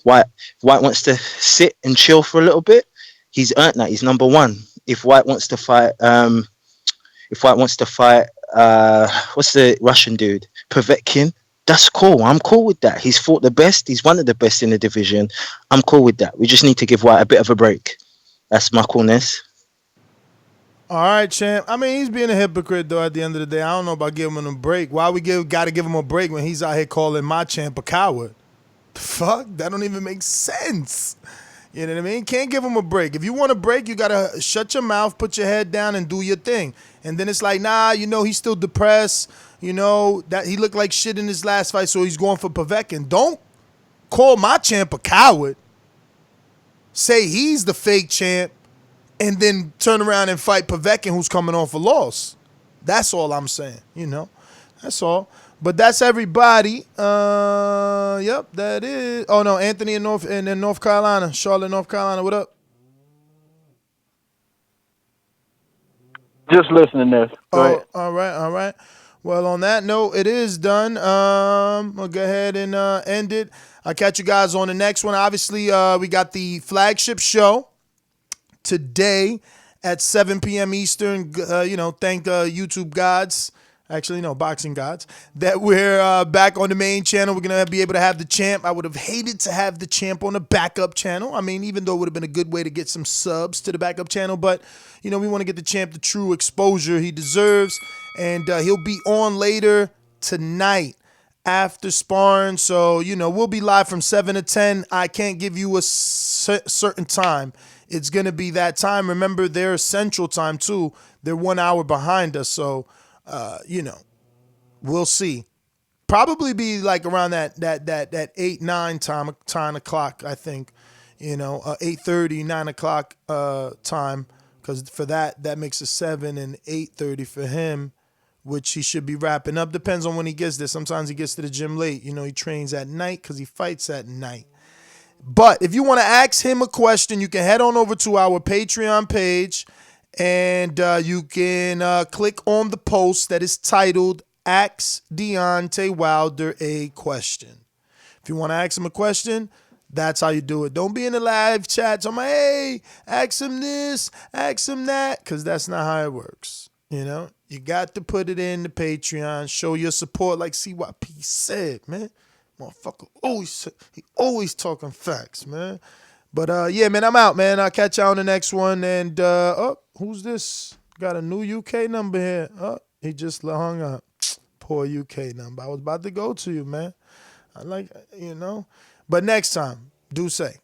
Whyte. If Whyte wants to sit and chill for a little bit, he's earned that. He's number 1. If Whyte wants to fight, what's the Russian dude? Povetkin, that's cool. I'm cool with that. He's fought the best. He's one of the best in the division. I'm cool with that. We just need to give Whyte a bit of a break. That's my coolness. All right, champ. I mean, he's being a hypocrite, though, at the end of the day. I don't know about giving him a break. Why we got to give him a break when he's out here calling my champ a coward? The fuck? That don't even make sense. You know what I mean? Can't give him a break. If you want a break, you got to shut your mouth, put your head down, and do your thing. And then it's like, nah, he's still depressed. That he looked like shit in his last fight, so he's going for Povetkin. Don't call my champ a coward. Say he's the fake champ, and then turn around and fight Povetkin, who's coming off a loss. That's all I'm saying, That's all. But that's everybody. Yep, that is. Oh no, Anthony in North Carolina, Charlotte, North Carolina. What up? Just listening to this. Go ahead. All right. Well, on that note, it is done. We'll go ahead and end it. I'll catch you guys on the next one. Obviously, we got the flagship show today at 7 p.m. Eastern. Thank YouTube gods. Actually, no, boxing gods. That we're back on the main channel. We're going to be able to have the champ. I would have hated to have the champ on the backup channel. I mean, even though it would have been a good way to get some subs to the backup channel. But, we want to get the champ the true exposure he deserves. And he'll be on later tonight after sparring. So, we'll be live from 7 to 10. I can't give you a certain time. It's going to be that time. Remember, they're Central Time, too. They're 1 hour behind us. So, we'll see. Probably be like around that 8, 9 time o'clock, I think. 8:30, 9 o'clock time. Because for that makes it 7 and 8:30 for him, which he should be wrapping up. Depends on when he gets there. Sometimes he gets to the gym late. He trains at night because he fights at night. But if you want to ask him a question, you can head on over to our Patreon page. And you can click on the post that is titled Ask Deontay Wilder a Question. If you want to ask him a question, that's how you do it. Don't be in the live chat talking about, hey, ask him this, ask him that, because that's not how it works. You got to put it in the Patreon, show your support like CYP said, man. Motherfucker always talking facts, man. But, yeah, man, I'm out, man. I'll catch y'all on the next one. And, who's this? Got a new UK number here. He just hung up. Poor UK number. I was about to go to you, man. I like, But next time, do say.